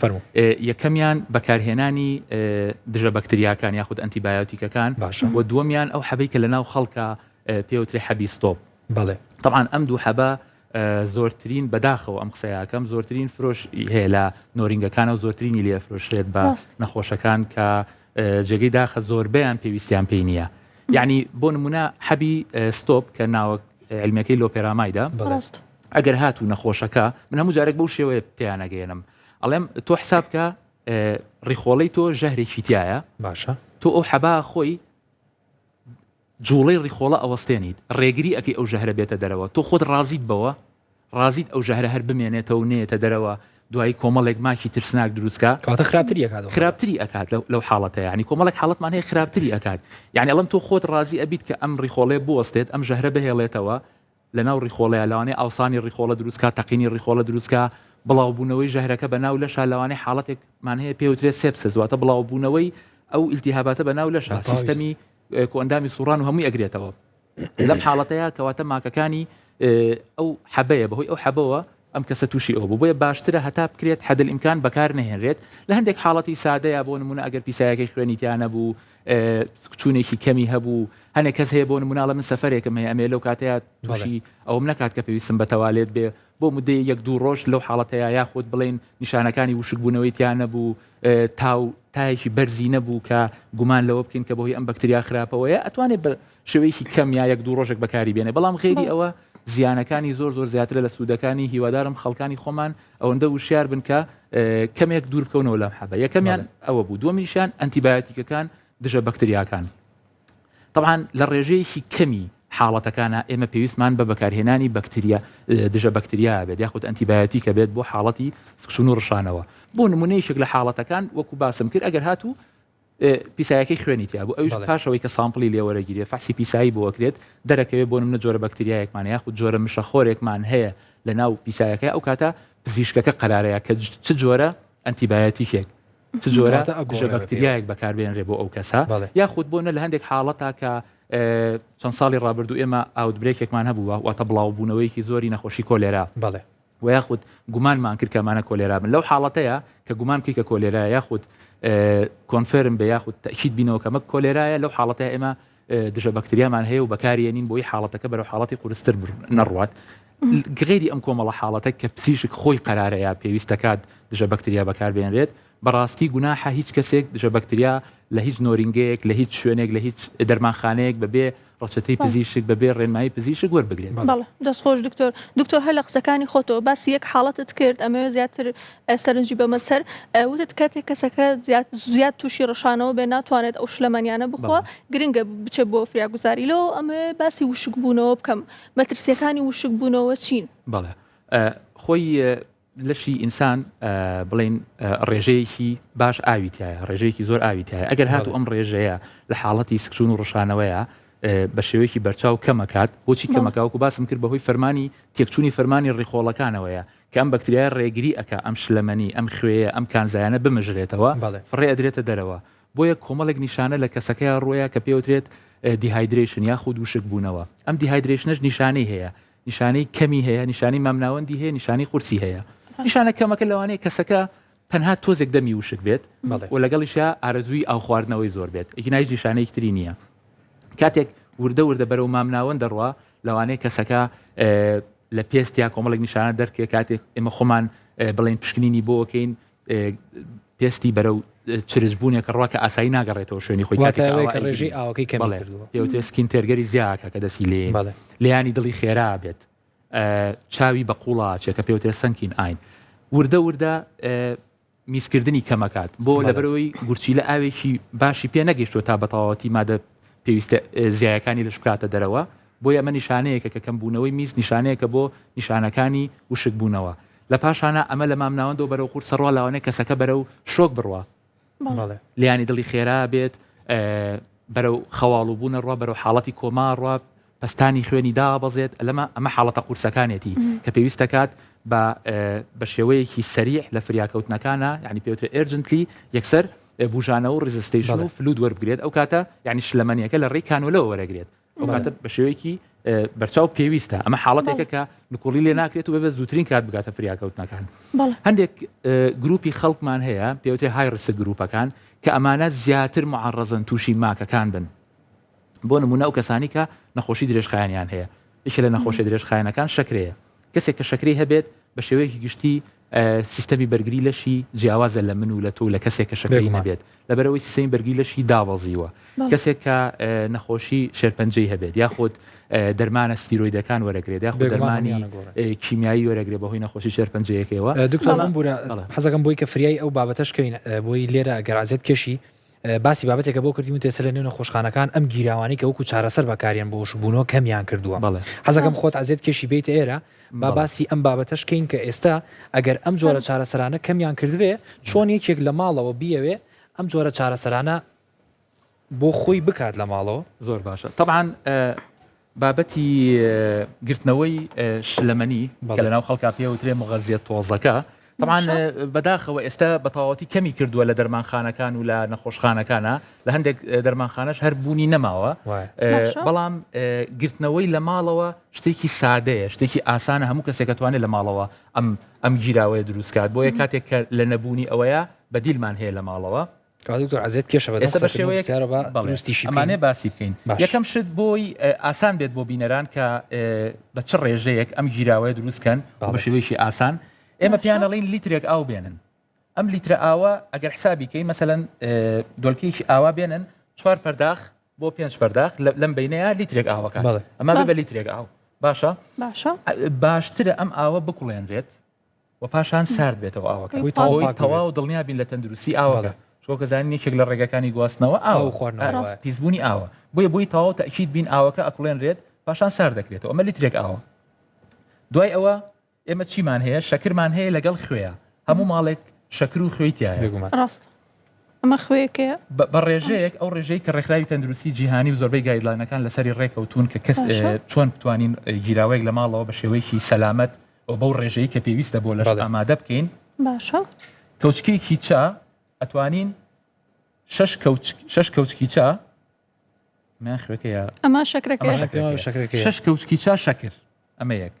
یەکەمیان بەکارهێنانی دژە بەکتریاکان یاخود ئەنتیبایۆتیکەکان و دووەمیان ئەو حەبەی کە لەناو خەڵکە پێوتری حەبی ستۆپ بەڵێ طبعاً ئەم دوو حەبە زۆرترین بەداخەوە ئەم قسەیەکەم زۆرترین فرۆش هەیە لە نۆرینگەکانە و زۆرترینی لێ فرۆشرێت بە نەخۆشەکان کە جێگەی داخە زۆربیان پێویستیان پێی نییە یعنی بۆ نمونە حەبی ستۆپ کە ناوە علمەکەی لۆپێرامایدا ئەگەر هات و نەخۆشەکە من هەموو جارێک بەو شێوەیە پێیانەگەێنم ئەڵێم تۆ حسابکە ڕیخۆڵەی تۆ ژەهرێکی تایە باشە تۆ ئەو حەبا خۆی جوڵەی ڕیخۆڵە ئەوەستێنیت ڕێگری ئەکەی ئەو ژەهرە بێتە دەرەوە تۆ خۆت ڕازیت بەوە ڕازیت ئەو ژەهرە هەر بمێنێتەوە نێتە دەرەوە دوایی کۆمەڵێک ماکی ترسناک دروستکە کاتە خراپتری ئەکات لەو حاڵەتە یعنی کۆمەڵێک حاڵەتمان هەیە خراپتری ئەکات یعنی ئەڵم تۆ خۆت ڕازی ئەبیت کە ئەم ڕیخۆڵێ بوەستێت ئەم ژەهرە بهێڵێتەوە لەناو ڕیخۆڵەیە لەوانەیە ئاوسانی ڕیخۆڵە دروستکە تەقینی ڕیخۆڵە دروستکە بڵاوبوونەوەی ژەهرەکە بەناو لەشە لەوانەیە حاڵەتێکمان هەیە پێوترێت سێپسس واتە بڵاوبوونەوەی ئەو ئیلتیهاباتە بەناو لەشە سیستەمی کۆئەندامی سوڕان و هەمووی ئەگرێتەوە لەم حاڵەتەیە کەواتە ماکەکانی ئەو حەبەیە بەهۆی ئەو حەبەوە ئەم کەسە تووشی ئەو بۆیە باشترە هەتا بکرێت حەدل ئیمکان بەکار نەهێنرێت لە هەندێک حاڵەتی سادەیە بۆ نمونە ئەگەر پیسایەکەی خوێنیتیانە بوو چوونێکی کەمی هەبوو هەنێک کەس هەیە بۆ نموناڵە من سەفەرێکم هەیە ئەمێ لەو کاتەیە تووشی ئەوم نەکات کە پێویستم بەتەوالێت بێ بۆ مدەی یەک دوو ڕۆژ لەو حاڵەتەیە یاخود بڵێن نیشانەکانی وشک بوونەوەی تیان نەبوو تایەکی بەرزی نەبوو کە گومان لەوە بکەین کە بۆهی ئەم بەکتریا خراپەوەیە ئەتوانێت بە شێوەیەکی کەم یا یەک دوو ڕۆژێک بەکاری بێنێ بەڵام غێری ئەوە زیانەکانی زۆر زیاترە لە سوودەکانی هیوادارم خەڵکانی خۆمان ئەوەندە وشیار بن کە کەمێک دوور بکەونەوە لەم حەبە یەکەمیان ئەوە بوو دووەمیشیان ئەنتیبایۆتیکەکان دژە بەکتریاکان طبعاً لە ڕێژەیەکی کەمی حاڵەتەکانە ئێمە پێویستمان بە بەکارهێنانی بەکتریا دژە بەکتریا بێت یاخود ئەنتیبایۆتیکە بێت بۆ حاڵەتی سکشون و ڕشانەوە بۆ نمونەیەشێک لە حاڵەتەکان وەکو باسم کرد ئەگەر هاتوو پیسایەکەی خوێنیتیا بوو ئەوش پاشەوەی کە سامپڵی لێوەرەگیرێ فەحسی پیسایی بۆکرێت دەرەکەوێت بۆ منە جۆرە بەکتریایەکمان یاخود جۆرە مشەخۆرێکمان هەیە لە ناو پیسایەکە ئەو کاتە پزیشکەکە قەرارەیە کە چ جۆرە ئەنتیبایۆتیکێک چ جۆرە دژە بەکتریایەک بەکاربێنرێ بۆ ئەو کەسە یاخود بۆنە لە هەندێک حاڵەتە کە چەند ساڵی ڕابردوو ئێمە ئاوتبرێکێکمان هەبووە واتە بڵاوبوونەوەیکی زۆری نەخۆشی کۆلێرا و یاخود گومانمان کرد کەمانە کۆلێرا بن لەو حاڵەتەیە کە گومان بکەی کە کۆلێرایە یاخود کۆنفرم بە یاخود تەکید بینەوە کەمە کۆلێرایە لەو حاڵەتەیە ئێمە دژە بەکتریامان هەیە و بەکارێنین بۆی حاڵەتەکە بەرەو حاڵەتی قورستر نەڕوات غێری ئەم کۆمەڵە حاڵەتە کە پزیشک خۆی قەرارەیە پێویستەکات دژە بەکتریا بەکاربێنرێت بەڕاستی گوناحە هیچ کەسێک دژە بەکتریا لە هیچ نۆرینگەیەک لە هیچ شوێنێک لە هیچ دەرمانخانەیەک بەبێ ڕەچەتەی پزیشک بەبێ ڕێنمایی پزیشک وەربگرێت. بەڵێ دەستخۆش دکتۆر هەر لە قسەکانی خۆتەوە باسی یەک حاڵەتت کرد ئەمەوێ زیاتر سەرنجی بەمەسەر وتت کاتێک کەسەکە زیاد تووشی ڕەشانەوە بێ ناتوانێت ئەو شلەمانیانە بخۆ گرنگە بچێت بۆ فریاگوزاری لەوە ئەمە باسی وشک بوونەوە بکەم مەترسیەکانی وشک بوونەوە چین؟ بەڵێ خۆی لەشی ئینسان بڵێن ڕێژەیەکی باش ئاویتایە ڕێژەیەکی زۆر ئاویتایە ئەگەر هاتو ئەم ڕێژەیە لە حاڵەتی سکشون و ڕەشانەوەیە بە شێوەیەکی بەرچاو کەمەکات بۆچی کەمەکاوکو باسم کرد بەهۆی فەرمانی تێکچوونی فەرمانی ڕێخۆڵەکانەوەیە کە ئەم بەکتریای ڕێگری ئەکا ئەم شلەمەنی ئەم خوێیە ئەم کانزایانە بمژرێتەوە فڕێ ئەدرێتە دەرەوە بۆیە کۆمەڵێک نیشانە لە کەسەکەی ڕۆیە کە پێوترێت دیهایدرێشن یاخود وشک بوونەوە ئەم دیهایدرێشنش نیشانەی هەیە نیشانەی کەمی هەیە نیشانی مامناوەندی هەیە نیشانی قورسی هەیە نیشانە کەمەکە لەوانەیە کەسەکە تەنها تۆزێک دەمی وشک بێت و لەگەڵیشە ئارەزووی ئاو خواردنەوەی زۆر بێت ئەگینایش نیشانەیەکی تری نییە کاتێک وردە بەرەو مامناوەند دەڕوا لەوانەیە کەسەکە لە پێستیا کۆمەڵێک نیشانە دەرکێ کاتێک ئێمە خۆمان بڵێن پشکنینی بۆکەین پێستی بەرەو چرجبوونێکە ڕوا کە ئاسایی ناگەڕێتەوە شوێنی خۆی ڕێژەی ئاوەکەی کەمەڵێ سکین تێرگەری زیاکە کە دەسی لێ لێیانی دڵی خێرا بێت چاوی بە قوڵاچێک کە پێوتێ سنگین ئاین وردە میسکردنی کەمەکات بۆ لەبەرەوەی گورچی لە ئاوێکی باشی پێ نەگەیشتوە تا بەتەواوەتی مادە پێویستە زیایەکانی لە شکاتە دەرەوە بۆ ئەمە نیشانەیەکە کە کەمبوونەوەی میز نیشانەیەکە بۆ نیشانەکانی وشک بوونەوە لە پاشانە ئەمە لە مامناوەندەوە بەرەو قورس ڕوا لەوانەیە کەسەکە بەرەو شۆک بڕوە لیانی دڵی خێرا بێت بەرەو خەواڵ بوونە ڕوا بەرەو حاڵەتی کۆما ڕوا پستانی خوێنی دابەزێت ئەمە حاڵەتە قورسەکانێتی کە پێویستەکات بە شێوەیەکی سەریع لە فریاکەوتنەکانە یعنی پێوترێت ئێرجنتلی یەکسەر بوژانە و ڕزستیشن و فلود وەربگرێت ئەو کاتە یعنی شلەمەنیەکە لە ڕێی کانولەوە وەرەگرێت ئەو کاتە بە شێوەیەکی بەرچاو پێویستە ئەمە حاڵەتێکە کە نکۆڵی لێ ناکرێت و بەبێ زووترین کات بگاتە فریاکەوتنەکان هەندێک گروپی خەڵکمان هەیە پێوترێت های ڕسک گروپەکان کە ئەمانە زیاتر معڕەزن تووشی ماکەکان بن بۆ نمونە ئەو کەسانی کە نەخۆشی درێژخایانیان هەیە یەکێک لە نەخۆشی درێژخایەنەکان شەکرەیە کەسێک کە شەکرەی هەبێت بە شێوەیەکی گشتی سیستەمی بەرگری لەشی جیاوازە لە من و لە تۆ لە کەسێک کە شەکرەی نەبێت لەبەرەوەی سیستەمی بەرگری لەشی داوەزیوە کەسێک کە نەخۆشی شێرپەنجەی هەبێت یاخود دەرمانە ستیرۆیدەکان وەرەگرێت یاخود دەرمانی کیمیایی وەرەگرێت بەهۆی نەخۆشی شێرپەنجەیەکەوە دکتۆر من بوورە حەزەکەم بۆی کە فریای ئەو بابەتەشکەین بۆی لێرە گەرازێت کێشی باسی بابەتێکە بۆ کردی و تێسە لە نێو نەخۆشخانەکان ئەم گیراوانی کە وەکو چارەسەر بەکاریان بۆ شبوونەوە کەمیان کردووە حەزەکەم خۆت ئازێت کێشی بیت ئێرە با باسی ئەم بابەتەشکەین کە ئێستا ئەگەر ئەم جۆرە چارەسەرانە کەمیان کردوێ چۆن یەکێک لە ماڵەوە بیەوێ ئەم جۆرە چارەسەرانە بۆ خۆی بکات لە ماڵەوە زۆر باشە طبعاً بابەتی گرتنەوەی شلەمەنی کە لەناو خەڵکا پێوترێ مغەزیە تۆزەکە طبعاً بەداخەوە ئێستا بەتەواوەتی کەمی کردووە لە دەرمانخانەکان و لە نەخۆشخانەکانە لە هەندێک دەرمانخانەش هەر بوونی نەماوە بەڵام گرتنەوەی لە ماڵەوە شتێکی سادەیە شتێکی ئاسانە هەموو کەسێک دەتوانێت لە ماڵەوە ئەم گیراوەیە دروستکات بۆیە کاتێک کە لە نەبوونی ئەوەیە بەدیلمان هەیە لە ماڵەوە دکتۆر عزیز کێشە ئەمانێ باسی بکەین یەکەم شت بۆی ئاسان بێت بۆ بینەران کە بە چ ڕێژەیەک ئەم گیراوەیە دروستکەن بە شێوەیەکی ئاسان ئێمە پیانەڵین لیترێک ئاو بێنن ئەم لیترە ئاوە ئەگەر حسابیکەی مەسەلەن دۆلکەیەکی ئاوا بێنن 4 پەرداخ بۆ 5 پەرداخ لەم بینەیە لیترێک ئاوەکە ئەمە بە لیترێک ئاو باشە باشترە ئەم ئاوە بکوڵێنرێت و پاشان سارد بێتەوە ئاوەکە تەواو دڵنیا بین لە تەندروستی ئاوەکە چۆکە زانین یەکێک لە ڕێگەکانی گواستنەوە ئاو خواردنەوە پیسبوونی ئاوە بۆیە تەواو تەکید بین ئاوەکە ئەکوڵێنرێت پاشان سارد دەکرێتەوە ئەمە لیترێک ئاوە دوای ئەوە ئێمە چیمان هەیە شەکرمان هەیە لەگەڵ خوێە هەموو ماڵێک شەکر و خوێیتیایە ئەمە خوێکەیە بە ڕێژەیەک ئەو ڕێژەی کە ڕێکخراوی تەندروستی جیهانی و زۆربەی گایدلاینەکان لەسەری ڕێکەوتون کە کەس چۆن بتوانین گیراوەیەک لە ماڵەوە بە شێوەیەکی سەلامەت و بەو ڕێژەی کە پێویستە بۆ لەش ئامادە بکەین باشە کەوچکەیەکی چا ئەتوانین 6 کەوچکی چا من خوێکەیە ئەمە شەکرەکە 6 کەوچکی چا شەکر ئەمە یەک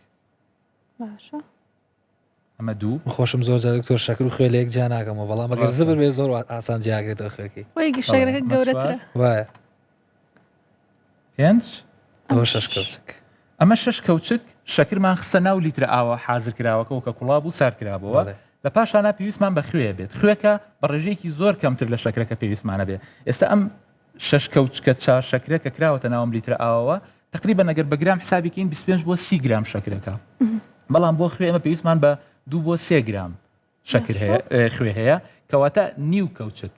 باشە ئەمە دوو خۆشم زۆر دکتۆر شەکر و خوێ لە یەک جا ناکەمەوە بەڵام ئەگەر زبر بێ زۆر ئاسان جیاگرێتەوە خوێکی وەیگی شەکرەکە گەورەترە وایە 5 ئەوە 6 کەوچک ئەمە 6 کەوچک شەکرمان خستە ناو لیتر ئاوە حازر کراوەکەەوە کە کوڵاب و سارد کرابەوە لە پاشانە پێویستمان بە خوێ بێت خوێکە بە ڕێژەیەکی زۆر کەمتر لە شەکرەکە پێویستمانە بێت ئێستا ئەم 6 کەوچکە چا شەکرە کە کراوەتە ناوم لیتر ئاوەوە تقریبا ئەگەر بە گرام حسابیکەین 25 بۆ 30 گرام شەکرەکە بەڵام بۆ خوێ ئەمە پێویستمان بە 2 بۆ 3 گرام شەکر هەیە خوێ هەیە کەواتە نیو کەوچک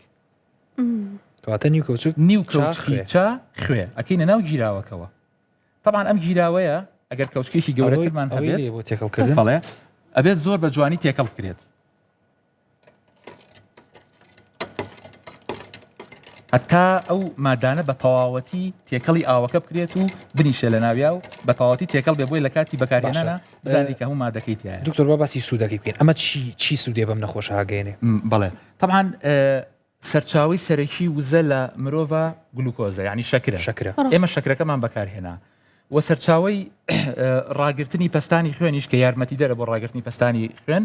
کەواتە نیو کەوچک نیو کەوچکی چا خوێ ئەکەینە ناو گیراوەکەوە طبعا ئەم گیراوەیە ئەگەر کەوچکێکی گەورەترمان هەبێت بۆ تێکەڵکردن بەڵێ ئەبێت زۆر بە جوانی تێکەڵ بکرێت هەتا ئەو مادانە بە تەواوەتی تێکەڵی ئاوەکە بکرێت و بنیشە لە ناویا و بە تەواوەتی تێکەڵ بێ بۆی لە کاتی بەکارهێنانە بزانێت کە هەموو مادەکەی تایە دکتۆر با باسی سوودەکەی بکەین ئەمە چی سوودێ بەم نەخۆش هاگەێنێ بەڵێ طبعا سەرچاوی سەرەکی وزە لە مرۆڤ گلوکۆزە یعنی شەکرە ئێمە شەکرەکەمان بەکارهێنا و سەرچاوی ڕاگررتنی پستانی خوێنیش کە یارمەتی دەرە بۆ ڕاگررتنی پستانی خوێن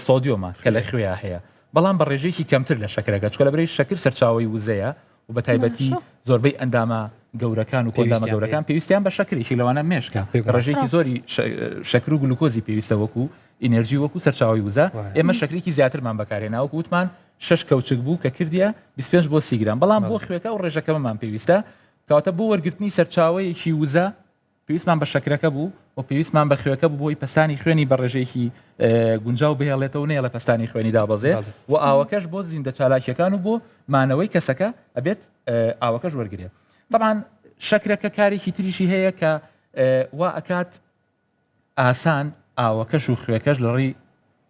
سۆدیۆمە کە لە خوێ هەیە بەڵام بە ڕێژەیەکی کەمتر لە شەکرەکە چکە لە بەرەی شەکر سەرچاوی وزەیە و بە تایبەتی زۆربەی ئەندامە گەورەکان و کۆندامە گەورەکان پێویستیان بە شەکرێکی لەوانە مێشکە ڕێژەیەکی زۆری شەکر و گلوکۆزی پێویستە وەکو ئینەرژی وەکو سەرچاوی وزە ئێمە شەکرێکی زیاترمان بەکارهێنا وەکو وتمان 6 کەوچک بوو کە کردیە 25 بۆ 30 گرام بەڵام بۆ خوێکە و ڕێژەکەمان پێویستە کەواتە بۆ وەرگرتنی سەرچاوەیەکی وزە پێویستمان بە شەکرەکە بوو و پێویستمان بە خوێکە بوو بۆی پستانی خوێنی بە ڕێژەیەکی گونجاو بهێڵێتەوە نەیە لە پستانی خوێنی دابەزێت و ئاوەکەش بۆ زیندە چالاکیەکان و بۆ مانەوەی کەسەکە ئەبێت ئاوەکەش وەرگێت طبعا شەکرەکە کارێکی تریشی هەیە کە وا ئەکات ئاسان ئاوەکەش و خوێکەش لە ڕێی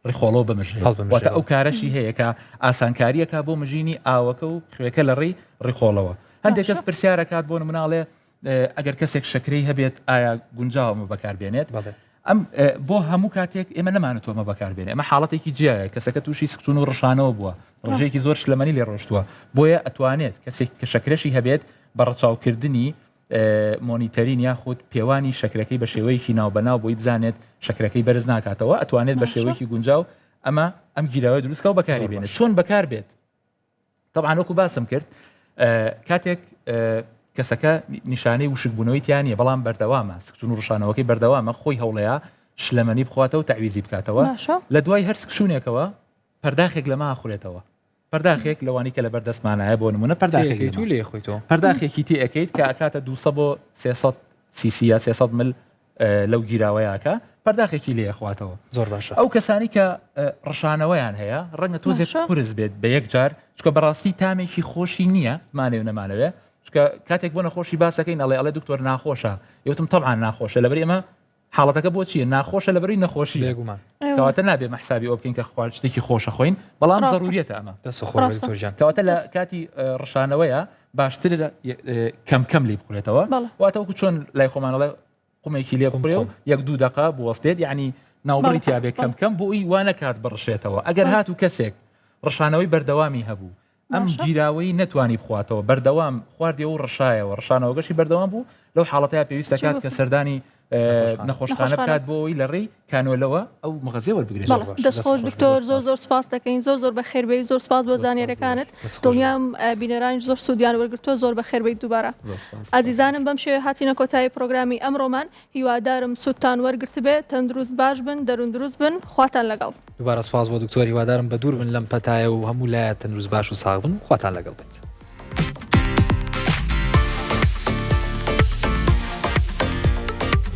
ڕێخۆڵەوە بمژێت واتە ئەو کارەشی هەیە کە ئاسانکاریەکە بۆ مژینی ئاوەکە و خوێکە لە ڕێی ڕێخۆڵەوە هەندێک کەس پرسیارەکات بۆ مناڵێ ئەگەر کەسێک شەکرەی هەبێت ئایا گونجاومە بەکاربێنێت ئەم بۆ هەموو کاتێک ئێمە نەمانێتەوە بەکاربێنێ ئەمە حاڵەتێکی جیایە کەسەکە تووشی سکچون و ڕشانەوە بووە ڕژێکی زۆر شلەمەنی لێ ڕۆشتووە بۆیە ئەتوانێت کەسێک کە شەکرەشی هەبێت بە ڕەچاوکردنی مۆنیتەرین یاخود پێوانی شەکرەکەی بە شێوەیەکی ناوبەناو بۆی بزانێت شەکرەکەی بەرز ناکاتەوە ئەتوانێت بە شێوەیەکی گونجاو ئەم گیراوە دروستکە و بەکاری بێنێت چۆن بەکار بێت طبعا وەکو باسم کرد کاتێک کەسەکە نیشانەی وشکبوونەوەی تیانە بەڵام بەردەوامە سکچون و ڕشانەوەکەی بەردەوامە خۆی هەوڵەیە شلەمەنی بخواتەوە تەعویزی بکاتەوە لە دوای هەر سکشونێکەوە پەرداخێک لەما ئاخورێتەوە پەرداخێک لەوانی کە لە بەردەستمانایە بۆ نمونە پەرداخێکی تو لێ خۆیتەوە پەرداخێکی تی ئەەکەیت کە ئەکاتە 200 بۆ 300 سیسیە 300 مل لەو گیراوەیەکە پەرداخێکی لێ خواتەوە زۆر باشە ئەو کەسانی کە ڕشانەوەیان هەیە ڕەنگە تۆزێک قورس بێت بە یەک جار چکە بەڕاستی تامێکی خۆشی نییە مانێ نەمانەوێ کاتێک بۆ نەخۆشی باسەکەی ئەڵێ دکتۆر ناخۆشە یوتم طبعا ناخۆشە لەبەر ئێمە حاڵەتەکە بۆ چیە ناخۆشە لەبەری نەخۆشی لێگومان کەواتە نابێ مەحسابی ئەو بکەین کە خوارد شتێکی خۆشە خۆین بەڵام ضرورەتە ئەمە کەواتە لە کاتی ڕشانەوەیە باشتر کەم لی بخورێتەوە واتە وەکو چۆن لای خۆمانەڵێ قومێکی لێ بخورێ و 1-2 دقە بوەستێت یعنی ناوبڕی تیابێ کەم بۆ ئەوی وانە کات بڕشێتەوە ئەگەر هاتوو کەسێک ڕشانەوەی بەردەوامی هەبوو ئەم گیراوەی نەتوانی بخواتەوە بەردەوام خواردی و ڕشایەوە ڕشانەوەگەشی بەردەوام بوو لەو حاڵەتەیە پێویستە کات کە سەردانی نەخۆشخانە بکات بۆ ئەوی لە ڕێی کانۆلەوە ئەو مغەزێ وەربگرێت دەستخۆش دکتۆر زۆر سپاس دەکەین زۆر بە خێربەی زۆر سپاس بۆ زانیاریەکانت دڵنیام بینەرانی زۆر سوودیان وەرگرتۆ زۆر بە خێربەی دووبارە ئازیزانم بەم شێوە هاتینە کۆتایی پرۆگرامی ئەمڕۆمان هیوادارم سوودتان وەرگرت بێت تەندروست باش بن دەروون دروست بن خواتان لەگەڵ دووبارە سپاس بۆ دکتۆر هیوادارم بە دوور بن لەم پەتایە و هەموو لایە تەندروست باش و ساغ بن خواتان لەگەڵ بن